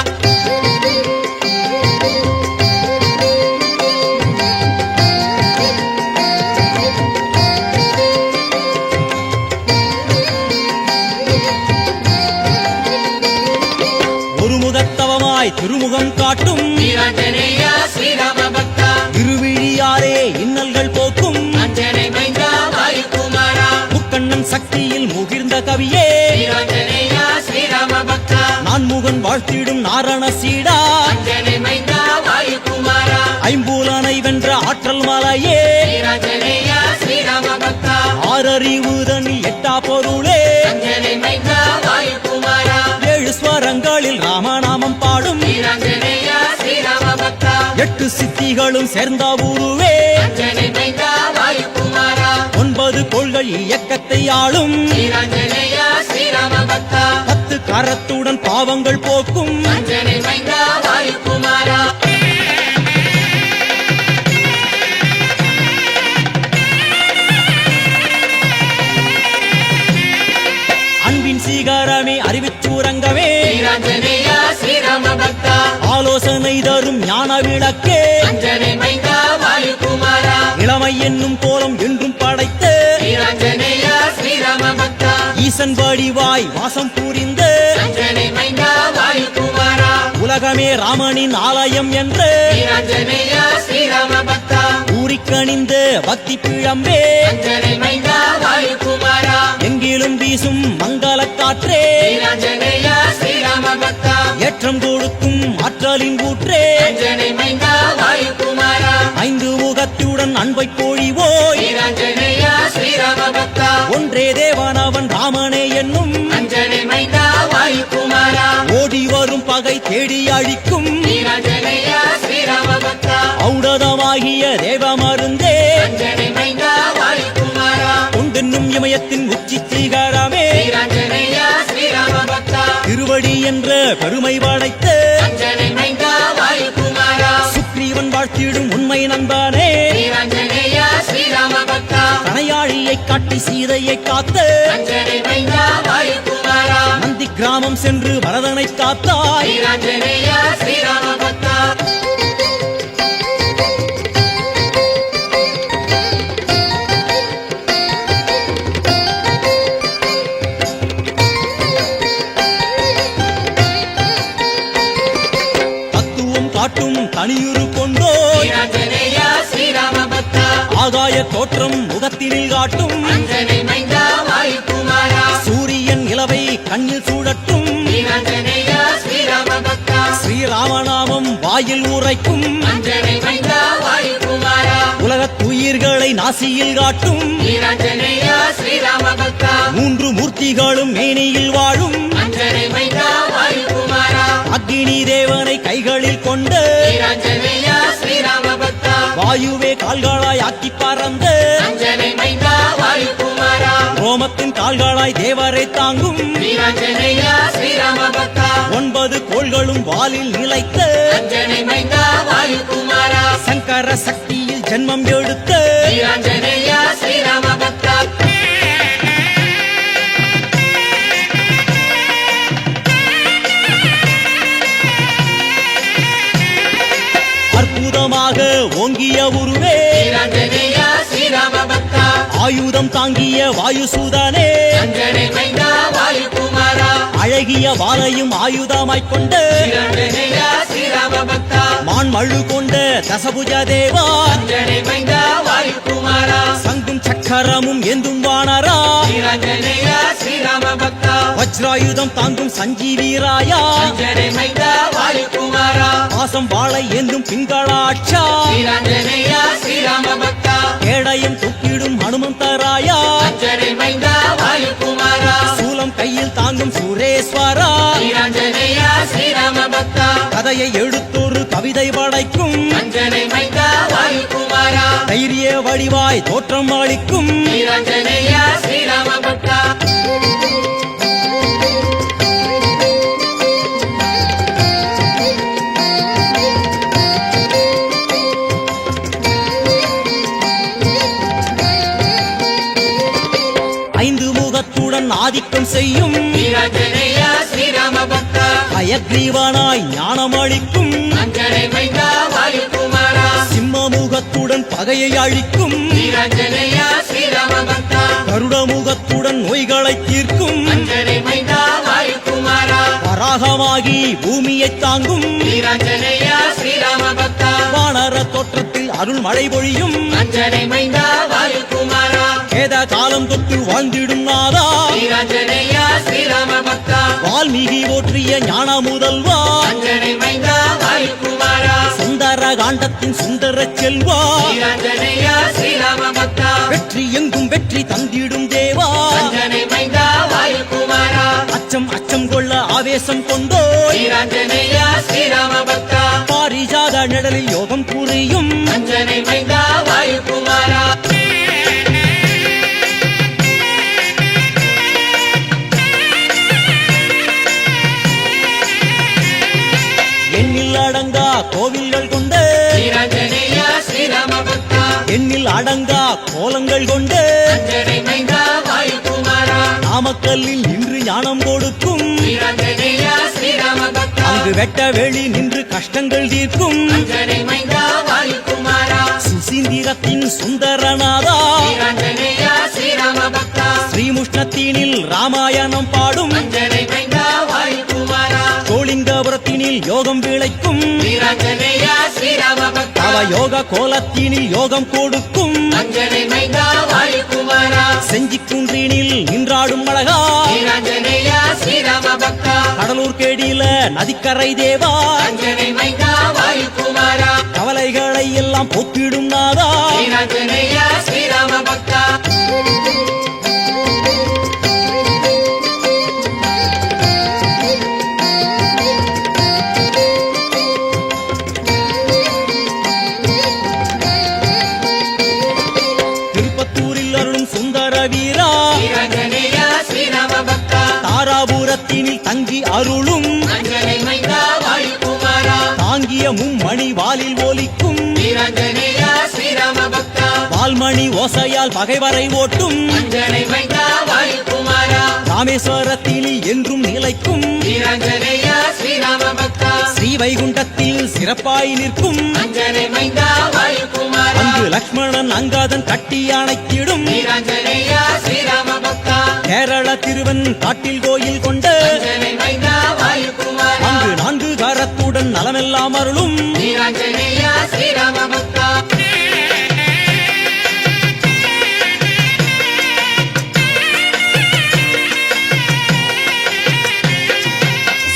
ஒரு முகத்தவமாய் திருமுகம் காட்டும் வீராஞ்சனேயா ஸ்ரீராம பக்தா திருவிழியாரே இன்னல்கள் போக்கும் அஞ்சனை மைந்தா வாயுகுமாரா முக்கண்ணன் சக்தியில் முகிர்ந்த கவியே வீராஞ்சனேயா ஸ்ரீராம பக்தா நான்முகன் வாழ்த்திடும் நாரண சீடா அஞ்சனை மைந்தா வாயுகுமாரா ஐம்பூலனை வென்ற ஆற்றல் மலையே வீராஞ்சனேயா ஸ்ரீராம பக்தா ஆறறிவுதனில் எட்டா பொருளே அஞ்சனை மைந்தா வாயுகுமாரா ஏழு ஸ்வரங்களில் ராமநாமம் பாடும் வீராஞ்சனேயா ஸ்ரீராம பக்தா எட்டு சித்திகளும் சேர்ந்த உருவே அஞ்சனை மைந்தா வாயுகுமாரா 9 கோள்கள் இயக்கத்தை ஆளும் வீராஞ்சனேயா ஸ்ரீராம பக்தா 10 கரத்துடன் பாவங்கள் போக்கும் அஞ்சனை மைந்தா வாயுகுமாரா அன்பின் சீகாரமே அறிவிச்சூரங்கமே வீராஞ்சனேயா ஸ்ரீராம பக்தா ஆலோசனை தரும் ஞான விளக்கே அஞ்சனை மைந்தா வாயுகுமாரா இளமை என்னும் கோலம் என்றும் படைத்த வீராஞ்சனேயா ஸ்ரீராம பக்தா ஈசன் வடிவாய் வாசம் புரிந்த அஞ்சனை மைந்தா வாயுகுமாரா உலகமே ராமனின் ஆலயம் என்று வீராஞ்சனேயா ஸ்ரீராம பக்தா ஊறிக்கணிந்த பக்தி பிழம்பே அஞ்சனை மைந்தா வாயுகுமாரா எங்கிலும் வீசும் மங்கள காற்றே வீராஞ்சனேயா ஸ்ரீராம பக்தா ஏற்றம் கொடுக்கும் ஆற்றலின் ஊற்றே அஞ்சனை மைந்தா வாயுகுமாரா 5 முகத்துடன் அன்பை பொழிவோய் வீராஞ்சனேயா ஸ்ரீராம பக்தா ஒன்றே தேவனவன் ராமனே என்னும் அஞ்சனை மைந்தா வாயுகுமாரா ஓடி வரும் பகை தேடி அழிக்கும் வீராஞ்சனேயா ஸ்ரீராம பக்தா ஔடதமாகிய தேவமருந்தே அஞ்சனை மைந்தா வாயுகுமாரா கொண்டென்னும் இமயத்தின் உச்சி சிகரமே வீராஞ்சனேயா ஸ்ரீராம பக்தா திருவடி என்ற பெருமை படைத்த அஞ்சனை மைந்தா வாயுகுமாரா சுக்ரீவன் வாழ்த்திடும் உண்மை நண்பனே வீராஞ்சனேயா ஸ்ரீராம பக்தா கணையாழியை காட்டி சீதையை காத்த அஞ்சனை மைந்தா வாயுகுமாரா நந்தி கிராமம் சென்று பரதனை காத்தாய் வீராஞ்சனேயா ஸ்ரீராம பக்தா தத்துவம் காட்டும் தனியுரு கொண்டோய் வீராஞ்சனேயா ஸ்ரீராம பக்தா ஆகாய தோற்றம் முகத்தினில் காட்டும் அஞ்சனை மைந்தா வாயுகுமாரா சூரியன் இலவை கண்ணில் சூடட்டும் வீராஞ்சனேயா ஸ்ரீராம பக்தா ஸ்ரீராமநாமம் வாயில் உரைக்கும் அஞ்சனை மைந்தா வாயுகுமாரா உலகத்துயிர்களை நாசியில் காட்டும் வீராஞ்சனேயா ஸ்ரீராம பக்தா 3 மூர்த்திகளும் மேனியில் வாழும் அஞ்சனை மைந்தா வாயுகுமாரா அக்னி தேவனை கைகளில் கொண்ட வீராஞ்சனேயா ஸ்ரீராம பக்தா வாயுவே கால்களாய் ஆக்கி பறந்த அஞ்சனை மைந்தா வாயுகுமாரா ரோமத்தின் கால்களாய் தேவரை தாங்கும் வீராஞ்சனேயா ஸ்ரீராம பக்தா 9 கோள்களும் வாலில் நிலைத்த அஞ்சனை மைந்தா வாயுகுமாரா சங்கர சக்தியில் ஜென்மம் எடுத்த வீராஞ்சனேயா ஸ்ரீராம பக்தா அற்புதமாக ஓங்கிய உருவே வீராஞ்சனேயா ஸ்ரீராம பக்தா ஆயுதம் தாங்கிய வாயுசூதனே அஞ்சனை மைந்தா வாயுகுமாரா அழகிய வாளையும் ஆயுதமாய்க் கொண்ட வீராஞ்சனேயா ஸ்ரீராம பக்தா மான்மழு கொண்ட தசபுஜ தேவா அஞ்சனை மைந்தா வாயுகுமாரா சங்கும் சக்கரமும் எந்தும் வானரா வீராஞ்சனேயா ஸ்ரீராம பக்தா வஜ்ராயுதம் தாங்கும் சஞ்சீவீராயா அஞ்சனை மைந்தா வாயுகுமாரா பாசம் வாழை ஏந்தும் பிங்களாட்சா ஸ்ரீராஞ்சனேயா ஸ்ரீராம பக்தா கேடயம் தூக்கிடும் ஹனுமந்தராயா அஞ்சனை மைந்தா வாயுகுமாரா சூலம் கையில் தாங்கும் சுரேஸ்வரா ஸ்ரீராஞ்சனேயா ஸ்ரீராம பக்தா கதையை எழுத்தொரு கவிதை படைக்கும் அஞ்சனை மைந்தா வாயுகுமாரா தைரிய வடிவாய் தோற்றம் அளிக்கும் ஸ்ரீராஞ்சனேயா ஸ்ரீராம பக்தா ஐந்து முகத்துடன் ஆதிக்கம் செய்யும் ஸ்ரீராஞ்சனேயா ஸ்ரீராம பக்தா அயக்ரீவனாய் ஞானம் அளிக்கும் அஞ்சனை மைந்தா வாயுகுமாரா சிம்மமுகத்துடன் பகையை அழிக்கும் ஸ்ரீராஞ்சனேயா ஸ்ரீராம பக்தா கருடமுகத்துடன் நோய்களை தீர்க்கும் அஞ்சனை மைந்தா வாயுகுமாரா வராகமாகி பூமியை தாங்கும் ஸ்ரீராஞ்சனேயா ஸ்ரீராம பக்தா வானர தோற்றத்தில் அருள் மழை பொழியும் அஞ்சனை மைந்தா வாயுகுமாரா வேத காலம் தொட்டு வாழ்ந்திடும் நாதா ஸ்ரீராஞ்சனேயா ஸ்ரீராம பக்தா வால்மீகி போற்றிய ஞான முதல்வா அஞ்சனை மைந்தா வாயுகுமாரா சுந்தர காண்டத்தின் சுந்தர செல்வா ஸ்ரீராஞ்சனேயா ஸ்ரீராம பக்தா வெற்றி எங்கும் வெற்றி தந்திடும் தேவா அஞ்சனை மைந்தா வாயுகுமாரா அச்சம் அச்சம் கொள்ள ஆவேசம் கொண்டோ ஸ்ரீராஞ்சனேயா ஸ்ரீராம பக்தா பாரிஜாத நிழலில் யோகம் புரியும் அஞ்சனை மைந்தா வாயுகுமாரா எண்ணில் அடங்கா கோவில்கள் கொண்டு ஸ்ரீராஞ்சனேயா ஸ்ரீராம பக்தா எண்ணில் அடங்கா கோலங்கள் கொண்டு அஞ்சனை மைந்தா வாயுகுமாரா நாமக்கல்லில் நின்று ஞானம் கொடுக்கும் ஸ்ரீராஞ்சனேயா ஸ்ரீராம பக்தா அங்கு வெட்ட வெளி நின்று கஷ்டங்கள் தீர்க்கும் அஞ்சனை மைந்தா வாயுகுமாரா சுசீந்திரத்தின் சுந்தரநாதா ஸ்ரீராஞ்சனேயா ஸ்ரீராம பக்தா ஸ்ரீமுஷ்ணத்தினில் ராமாயணம் பாடும் அஞ்சனை மைந்தா வாயுகுமாரா சோளிங்கபுரத்தினில் யோகம் விளைக்கும் ஸ்ரீராஞ்சனேயா ஸ்ரீராம பக்தா அவ யோக கோலத்தினில் யோகம் கொடுக்கும் அஞ்சனை மைந்தா வாயுகுமாரா செஞ்சிக்குன்றினில் நின்றாடும் அழகா ஸ்ரீராஞ்சனேயா ஸ்ரீராம பக்தா கடலூர் கேடியில நதிக்கரை தேவா அஞ்சனை மைந்தா வாயுகுமாரா கவலைகளை எல்லாம் போக்கிடும் நாதா ஸ்ரீராஞ்சனேயா ஸ்ரீராம பக்தா திருப்பத்தூரில் அருளும் சுந்தர வீரா ஸ்ரீராஞ்சனேயா ஸ்ரீராம பக்தா தாராபுரத்தினில் தங்கி அருளும் அஞ்சனை மைந்தா வாயுகுமாரா தாங்கிய மும்மணி வாலில் ஒலிக்கும் ஸ்ரீராஞ்சனேயா ஸ்ரீராம பக்தா வால்மணி ஓசையால் பகைவரை ஓட்டும் அஞ்சனை மைந்தா வாயுகுமாரா ராமேஸ்வரத்தினில் என்றும் நிலைக்கும் ஸ்ரீராஞ்சனேயா ஸ்ரீராம பக்தா ஸ்ரீவைகுண்டத்தில் சிறப்பாய் நிற்கும் அஞ்சனை மைந்தா வாயுகுமாரா அங்கு லக்ஷ்மணன் அங்காதன் கட்டி அணைத்திடும் ஸ்ரீராஞ்சனேயா ஸ்ரீராம பக்தா கேரள திருவன் காட்டில் கோயில் கொண்டு அஞ்சனை மைந்தா வாயுகுமாரா அங்கு நான்கு காரத்துடன் நலமெல்லாம் அருளும் ஸ்ரீராஞ்சனேயா ஸ்ரீராம பக்தா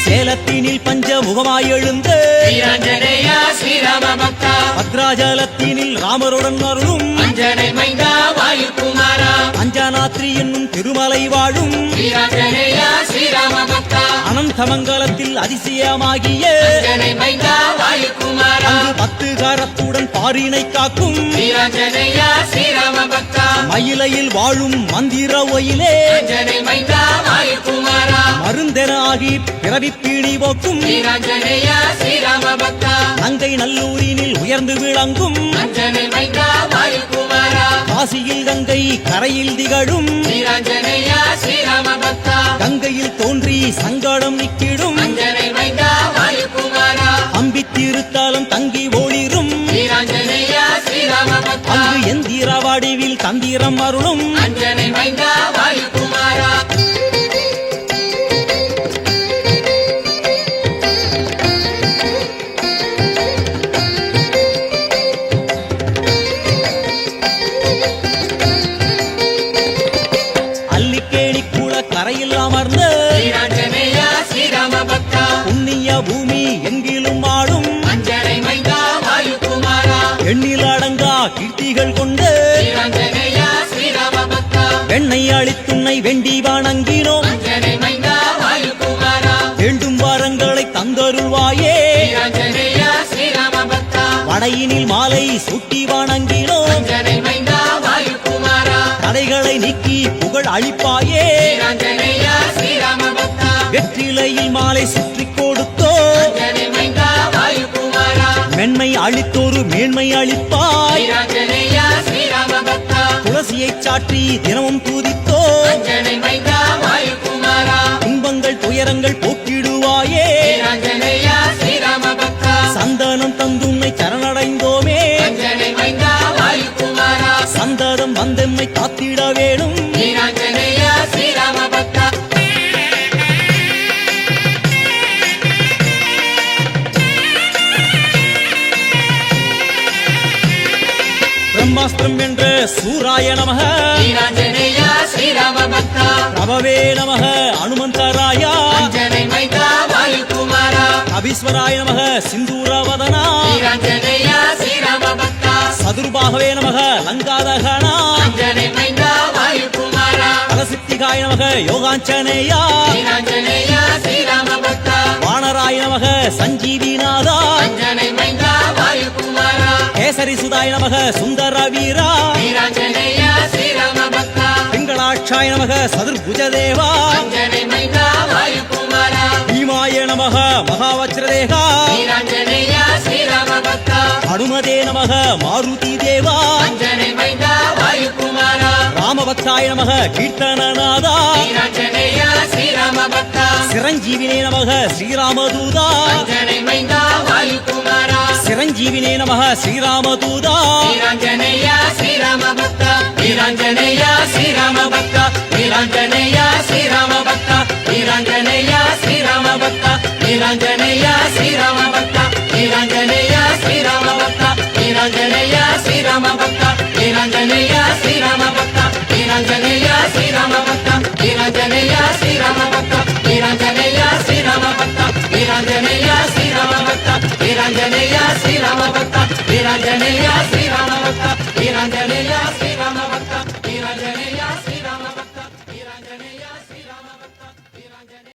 சேலத்தினில் பஞ்ச முகமாய் எழுந்து ஸ்ரீராஞ்சனேயா ஸ்ரீராம பக்தா பத்ராஜலத்தினில் ராமருடன் அருளும் அஞ்சனை மைந்தா வாயுகுமாரா அஞ்சனாத்ரி என்னும் திருமலை வாழும் ஸ்ரீராஞ்சனேயா ஸ்ரீராம பக்தா அனந்தமங்கலத்தில் அதிசயமாகிய அஞ்சனை மைந்தா வாயுகுமாரா அங்கு பத்து காரத்துடன் பாரினை காக்கும் ஸ்ரீராஞ்சனேயா ஸ்ரீராம பக்தா மயிலையில் வாழும் மந்திர ஒயிலே அஞ்சனை மைந்தா வாயுகுமாரா மருந்தென ஆகி பிறவி பீடி போக்கும் ஸ்ரீராஞ்சனேயா ஸ்ரீராம பக்தா நங்கை நல்லூரினில் உயர்ந்து விளங்கும் அஞ்சனை மைந்தா வாயுகுமாரா காசியில் கங்கை கரையில் திகழும் ஸ்ரீராஞ்சனேயா ஸ்ரீராம பக்தா கங்கையில் தோன்றி சங்கடம் நிக்கிடும் அஞ்சனை மைந்தா வாயுகுமாரா அம்பி திருத்தாலம் தங்கி ஒளிரும் ஸ்ரீராஞ்சனேயா ஸ்ரீராம பக்தா அங்கு எந்திர வடிவில் தந்திரம் அருளும் அஞ்சனை மைந்தா வாயுகுமாரா அல்லிக்கேணி குள கரையில் அமர்ந்த கீர்த்திகள் கொண்ட வீராஞ்சனேயா ஸ்ரீராம பக்தா வெண்ணை அளித்துன்னை வேண்டி வணங்கினோம் அஞ்சனை மைந்தா வாயுகுமாரா வேண்டும் வாரங்களை தந்தருள்வாயே வீராஞ்சனேயா ஸ்ரீராம பக்தா வடையினில் மாலை சூட்டி வணங்கினோம் அஞ்சனை மைந்தா வாயுகுமாரா தடைகளை நீக்கி புகழ் அளிப்பாயே வீராஞ்சனேயா ஸ்ரீராம பக்தா வெற்றிலையில் மாலை சுற்றி கொடுத்தோ அஞ்சனை மைந்தா வாயுகுமாரா மென்மை அளித்தோரு மேன்மை அளிப்பாய் வீராஞ்சனேயா ஸ்ரீராம பக்தா துளசியை சாற்றி தினமும் பூதித்தோ அஞ்சனை மைந்தா வாயுகுமாரா துன்பங்கள் துயரங்கள் போக்கிடுவாயே வீராஞ்சனேயா ஸ்ரீராம பக்தா சந்தனம் தந்துன்னை சரணடைந்தோமே அஞ்சனை மைந்தா வாயுகுமாரா சந்ததம் வந்தெம்மை காத்திட வேணும் வீராஞ்சனேயா ஸ்ரீராம பக்தா பிரம்மாஸ்திரம் என்ற சூராய நமக வீராஞ்சனேயா ஸ்ரீராம பக்தா பிரபவே நமக அனுமந்தராயா அஞ்சனை மைந்தா வாயுகுமாரா அபீஸ்வராய நமக சிந்தூரவதனா வீராஞ்சனேயா ஸ்ரீராம பக்தா சதுர்பாகவே நமக லங்காதகனா அஞ்சனை மைந்தா வாயுகுமாரா பலசித்திகாய நமக யோகாஞ்சனேயா வீராஞ்சனேயா ஸ்ரீராம பக்தா வானராய நமக சஞ்சீவிநாதா அஞ்சனை மைந்தா வாயுகுமாரா கேசரி சுதாய நமக சுந்தர வீரா வீராஞ்சனேயா ஸ்ரீராம பக்தா பிங்களாட்சாய நமக சதுர்புஜதேவா அஞ்சனை மைந்தா வாயுகுமாரா பீமாய நமக மகாவஜ்ரதேகா வீராஞ்சனேயா ஸ்ரீராம பக்தா ஹனுமதே நமக மாருதி தேவா அஞ்சனை மைந்தா வாயுகுமாரா ராமபக்தாய நமக கீர்த்தனநாதா வீராஞ்சனேயா ஸ்ரீராம பக்தா சிரஞ்சீவினே நமக ஸ்ரீராமதூதா அஞ்சனை மைந்தா வாயுகுமாரா சிரஞ்சீவினே நமக ஸ்ரீராமதூதா வீராஞ்சனேயா ஸ்ரீராம பக்தா வீராஞ்சனேயா ஸ்ரீராம பக்தா வீராஞ்சனேயா ஸ்ரீராம பக்தா வீராஞ்சனேயா ஸ்ரீராம பக்தா வீராஞ்சனேயா ஸ்ரீராம பக்தா வீராஞ்சனேயா ஸ்ரீராம பக்தா வீராஞ்சனேயா ஸ்ரீராம பக்தா வீராஞ்சனேயா ஸ்ரீராம பக்தா வீராஞ்சனேயா ஸ்ரீராம பக்தா வீராஞ்சனேயா ஸ்ரீராம பக்தா வீராஞ்சனேயா ஸ்ரீராம பக்தா வீராஞ்சனேயா ஸ்ரீராம பக்தா வீராஞ்சனேயா ஸ்ரீராம பக்தா வீராஞ்சனேயா ஸ்ரீராம பக்தா வீராஞ்சனேயா ஸ்ரீராம பக்தா வீராஞ்சனேயா ஸ்ரீராம பக்தா வீராஞ்சனேயா ஸ்ரீராம பக்தா வீராஞ்சனே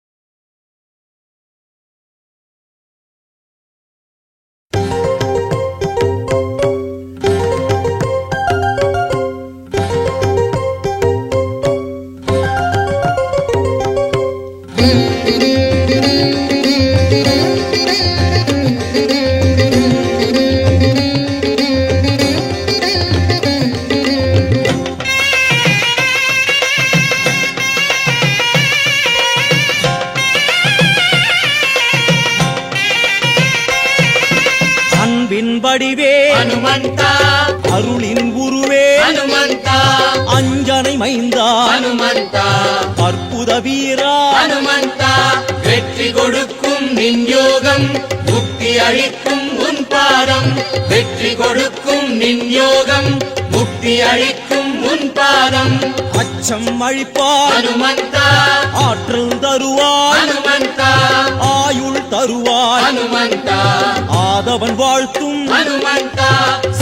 அன்பின் வடிவே ஹனுமந்தா அருளின் குருவே ஹனுமந்தா அஞ்சனை மைந்தா ஹனுமந்தா அற்புத வீரா ஹனுமந்தா வெற்றி கொடுக்கும் நின் யோகம் முக்தி அளிக்கும் உன் பாதம் வெற்றி கொடுக்கும் நின் யோகம் முக்தி அளிக்கும் உன் பாதம் அச்சம் அழிப்பாய் ஹனுமந்தா ஆற்றல் தருவாய் ஹனுமந்தா ஆயுள் தருவாய் ஹனுமந்தா ஆதவன் வாழ்த்தும் ஹனுமந்தா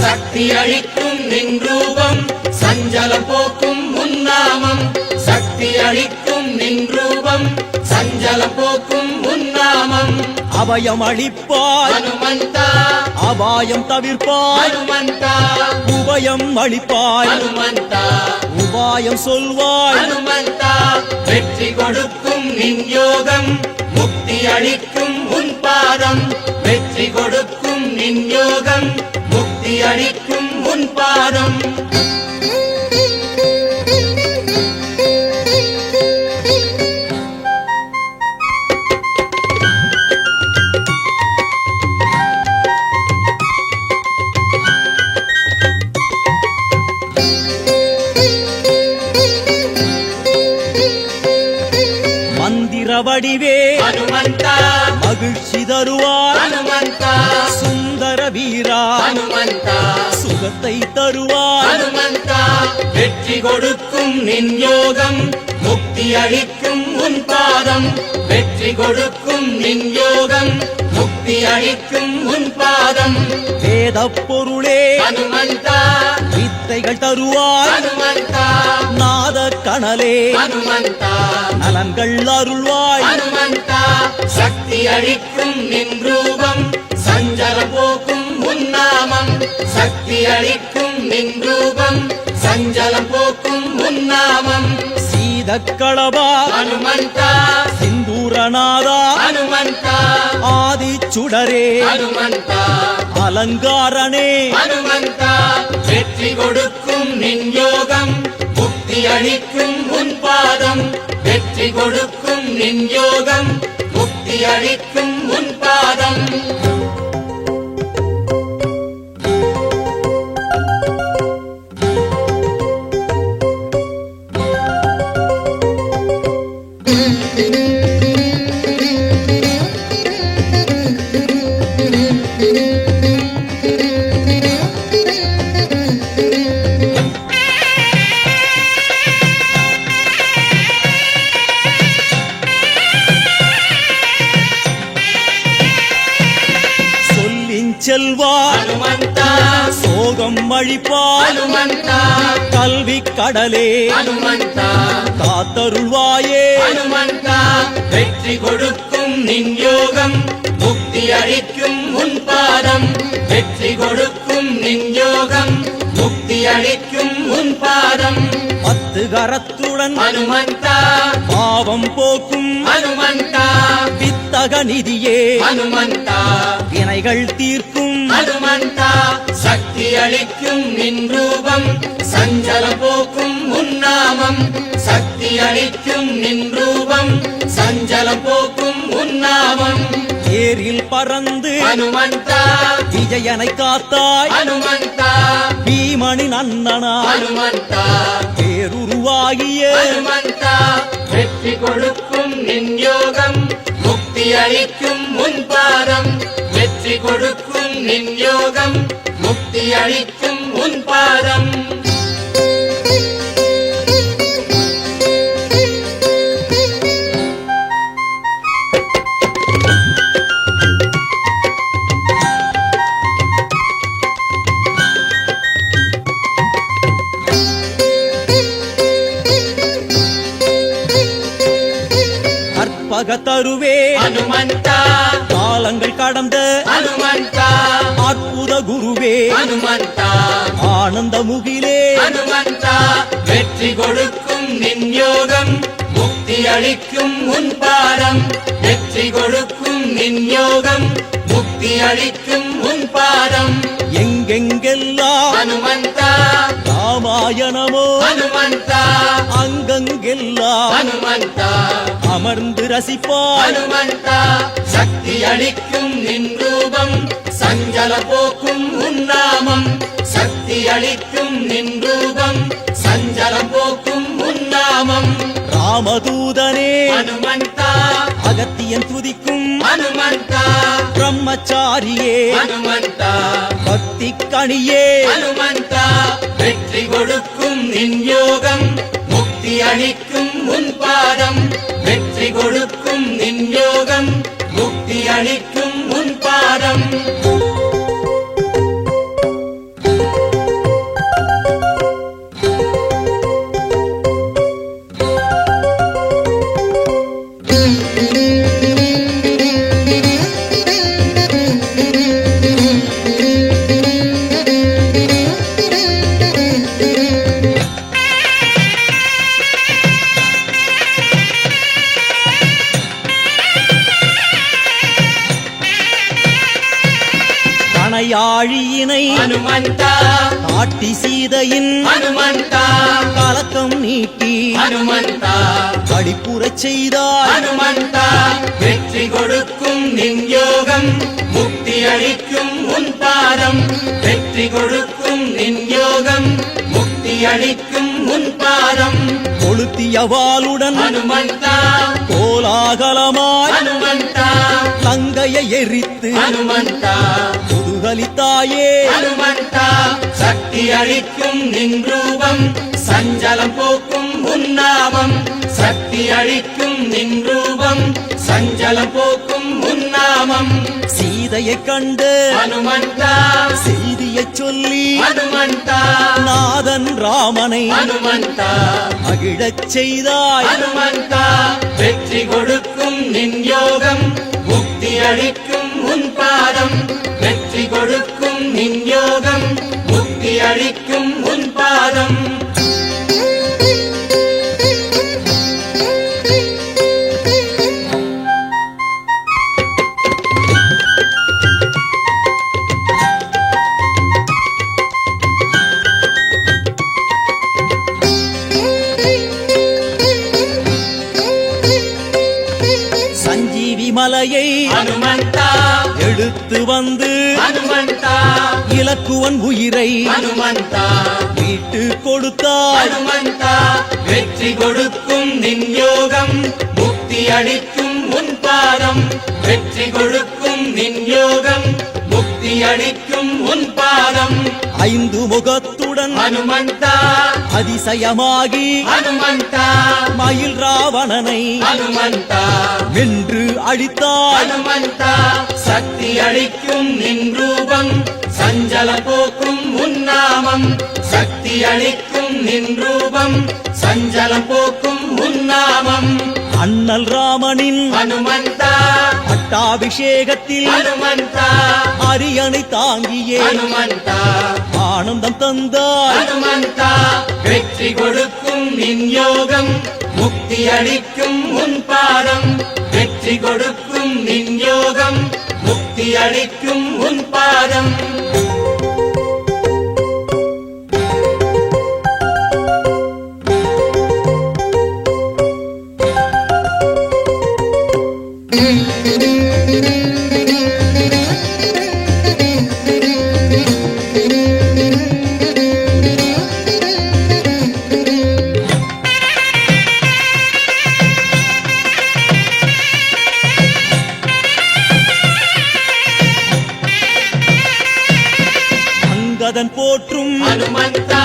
சக்தி அளிக்கும் நின் ரூபம் சஞ்சலம் போக்கும் உன்னாமம் சக்தி அளிக்கும் நின் ரூபம் சஞ்சலம் போக்கும் உன்னாமம் அபயம் அளிப்பாய் ஹனுமந்தா அபாயம் தவிர்ப்பாய் ஹனுமந்தா உபயம் அளிப்பாய் ஹனுமந்தா உபாயம் சொல்வாய் ஹனுமந்தா வெற்றி கொடுக்கும் நின் யோகம் முக்தி அளிக்கும் உன் பாதம் வெற்றி கொடுக்கும் நின் யோகம் முக்தி அளிக்கும் உன் பாதம் மந்திர வடிவே ஹனுமந்தா மகிழ்ச்சி தருவாய் ஹனுமந்தா சுந்தர வீரா ஹனுமந்தா சுகத்தை தருவாய் ஹனுமந்தா வெற்றி கொடுக்கும் நின் யோகம் முக்தி அளிக்கும் உன் பாதம் வெற்றி கொடுக்கும் நின் யோகம் முக்தி முக்தி அளிக்கும் உன் பாதம் வேத பொருளே ஹனுமந்தா வித்தைகள் தருவாய் ஹனுமந்தா நாத கணலே ஹனுமந்தா நலன்கள் அருள்வாய் ஹனுமந்தா சக்தி அளிக்கும் நின் ரூபம் சஞ்சல போக்கும் உன்னாமம் சக்தி அளிக்கும் நின் ரூபம் சஞ்சலம் போக்கும் உன்னாமம் சீதக்களபா ஹனுமந்தா சிந்தூரநாதா ஹனுமந்தா ஆதி சுடரே ஹனுமந்தா அலங்காரனே ஹனுமந்தா வெற்றி கொடுக்கும் நின் யோகம் முக்தி அளிக்கும் உன் பாதம் வெற்றி கொடுக்கும் நின் யோகம் முக்தி அளிக்கும் உன் பாதம் செல்வா ஹனுமந்தா சோகம் அழிப்பாய் ஹனுமந்தா கல்வி கடலே ஹனுமந்தா காத்தருள்வாயே ஹனுமந்தா வெற்றி கொடுக்கும் நின் யோகம் முக்தி அளிக்கும் உன் பாதம் வெற்றி கொடுக்கும் நின் யோகம் முக்தி அளிக்கும் உன் பாதம் 10 கரத்துடன் ஹனுமந்தா பாவம் போக்கும் ஹனுமந்தா வித்தக நிதியே ஹனுமந்தா வினைகள் தீர்க்கும் ஹனுமந்தா சக்தி அளிக்கும் நின் ரூபம் சஞ்சலம் போக்கும் உன்னாமம் சக்தி அளிக்கும் நின் ரூபம் சஞ்சலம் போக்கும் உன்னாமம் ஏரில் பறந்து ஹனுமந்தா விஜயனை காத்தாய் ஹனுமந்தா பீமனின் அண்ணனா ஹனுமந்தா பேருருவாகிய ஹனுமந்தா வெற்றி கொடுக்கும் நின் யோகம் முக்தி அளிக்கும் உன் பாதம் வெற்றி கொடுக்கும் நின் யோகம் முக்தி அளிக்கும் உன் பாதம் தருவே ஹனுமந்தா காலங்கள் கடந்த ஹனுமந்தா அற்புத குருவே ஹனுமந்தா ஆனந்த முகிலே ஹனுமந்தா வெற்றி கொடுக்கும் நின் யோகம் முக்தி அளிக்கும் உன் பாதம் வெற்றி கொடுக்கும் நின் யோகம் முக்தி அளிக்கும் உன் பாதம் எங்கெங்கெல்லாம் ஹனுமந்தா ராமாயணமோ ஹனுமந்தா அங்கங்கெல்லாம் ஹனுமந்தா அமர்ந்து ரசிப்பாய் ஹனுமந்தா சக்தி அளிக்கும் நின் ரூபம் சஞ்சல போக்கும் உன்னாமம் சக்தி அளிக்கும் நின் ரூபம் சஞ்சலம் போக்கும் உன்னாமம் ராமதூதனே ஹனுமந்தா அகத்தியன் துதிக்கும் ஹனுமந்தா பிரம்மச்சாரியே ஹனுமந்தா பக்தி கணியே ஹனுமந்தா வெற்றி கொடுக்கும் நின் யோகம் முக்தி அளிக்கும் உன் பாதம் வெற்றி கொடுக்கும் நின் யோகம் முக்தி அளிக்கும் உன் பாதம் கணையாழியினை ஹனுமந்தா காட்டி சீதையின் ஹனுமந்தா கலக்கம் நீக்கி ஹனுமந்தா அடிப்புறச் செய்தாய் ஹனுமந்தா வெற்றி கொடுக்கும் நின் யோகம் முக்தி அளிக்கும் உன் பாதம் வெற்றி கொடுக்கும் நின் யோகம் முக்தி அளிக்கும் உன் பாதம் கொளுத்தியவாளுடன் ஹனுமந்தா கோலாகலமாய் ஹனுமந்தா தங்கையை எரித்து ஹனுமந்தா முதுகலித்தாயே ஹனுமந்தா சக்தி அளிக்கும் நின் ரூபம் சஞ்சலம் போக்கும் உன்னாமம் சக்தி அளிக்கும் நின் ரூபம் சஞ்சலம் போக்கும் உன்னாமம் சீதையை கண்டு ஹனுமந்தா செய்தியை சொல்லி ஹனுமந்தா நாதன் ராமனை ஹனுமந்தா மகிழச் செய்தாய் ஹனுமந்தா வெற்றி கொடுக்கும் நின் யோகம் முக்தி அளிக்கும் உன் பாதம் வெற்றி கொடுக்கும் நின் யோகம் முக்தி அளிக்கும் உன் பாதம் சஞ்சீவி மலையை ஹனுமந்தா எடுத்து வந்து ஹனுமந்தா இலக்குவன் உயிரை ஹனுமந்தா மீட்டு கொடுத்தாய் ஹனுமந்தா வெற்றி கொடுக்கும் நின் யோகம் முக்தி அளிக்கும் உன் பாதம் வெற்றி கொடுக்கும் நின் யோகம் முக்தி அளிக்கும் உன் பாதம் ஐந்து முகத்துடன் ஹனுமந்தா அதிசயமாகி ஹனுமந்தா மயில் ராவணனை ஹனுமந்தா வென்று அழித்தாய் ஹனுமந்தா சக்தி அளிக்கும் நின் ரூபம் சஞ்சல போக்கும் உன் நாமம் சக்தி அளிக்கும் நின் ரூபம் சஞ்சலம் போக்கும் உன் நாமம் அண்ணல் ராமனின் ஹனுமந்தா பட்டாபிஷேகத்தில் ஹனுமந்தா அரியணை தாங்கியே ஹனுமந்தா ஆனந்தம் தந்தாய் ஹனுமந்தா வெற்றி கொடுக்கும் நின் யோகம் முக்தி அளிக்கும் உன் பாதம் வெற்றி கொடுக்கும் நின் யோகம் முக்தி அளிக்கும் உன் பாதம் அங்கதன் போற்றும் ஹனுமந்தா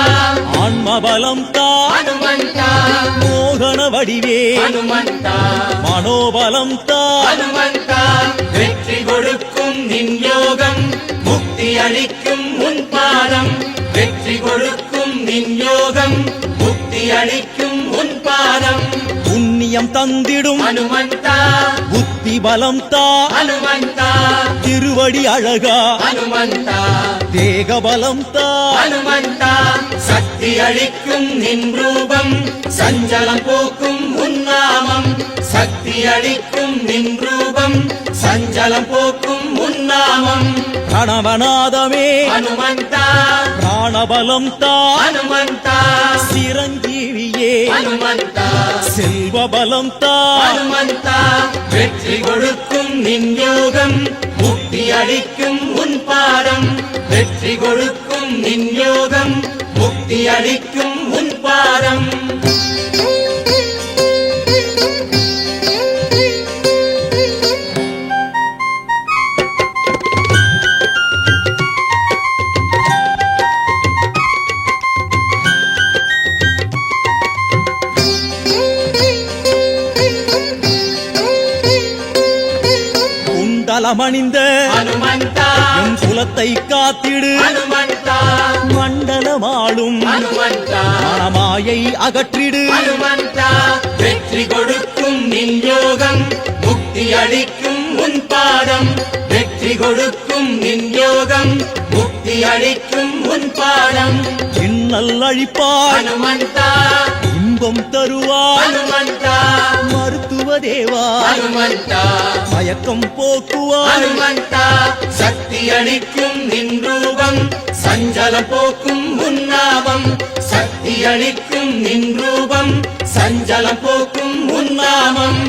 ஆன்மபலம் தா ஹனுமந்தா மோகன வடிவே ஹனுமந்தா மனோபலம் தா ஹனுமந்தா வெற்றி கொடுக்கும் நின் யோகம் முக்தி அளிக்கும் உன் பாதம் வெற்றி கொடுக்கும் நின் யோகம் முக்தி அளிக்கும் உன் பாதம் புண்ணியம் தந்திடும் ஹனுமந்தா புத்தி பலம் தா ஹனுமந்தா திருவடி அழகா ஹனுமந்தா தேக பலம் தா ஹனுமந்தா சக்தி அளிக்கும் நின் ரூபம் சஞ்சலம் போக்கும் உன் நாமம் சக்தி அளிக்கும் நின் ரூபம் சஞ்சலம் போக்கும் உன் நாமம் பிரணவநாதமே ஹனுமந்தா பிராணபலம் தா ஹனுமந்தா சிரஞ்சீவியே ஹனுமந்தா செல்வபலம் தா ஹனுமந்தா வெற்றி கொடுக்கும் நின் யோகம் முக்தி அளிக்கும் உன் பாதம் வெற்றி கொடுக்கும் நின் யோகம் முக்தி அளிக்கும் உன் பாதம் குண்டலமணிந்த ஹனுமந்தா என் குலத்தை காத்திடு ஹனுமந்தா மண்டலமாளும் ஹனுமந்தா மனமாயை அகற்றிடு ஹனுமந்தா வெற்றி கொடுக்கும் நின் யோகம் முக்தி அளிக்கும் உன் பாதம் வெற்றி கொடுக்கும் நின் யோகம் முக்தி அளிக்கும் உன் பாதம் இன்னல் அழிப்பாய் ஹனுமந்தா இன்பம் தருவாய் ஹனுமந்தா மருத்துவ தேவா ஹனுமந்தா மயக்கம் போக்குவாய் ஹனுமந்தா சக்தி அளிக்கும் நின் ரூபம் சஞ்சலம் போக்கும் உன் நாமம் சக்தி அளிக்கும் நின் ரூபம் சஞ்சலம் போக்கும் உன் நாமம்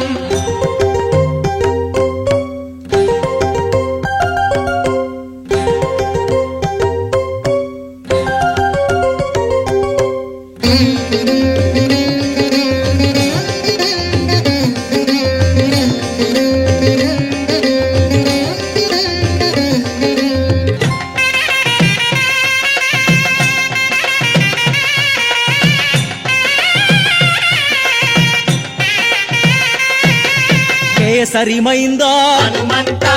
கேசரி மைந்தா ஹனுமந்தா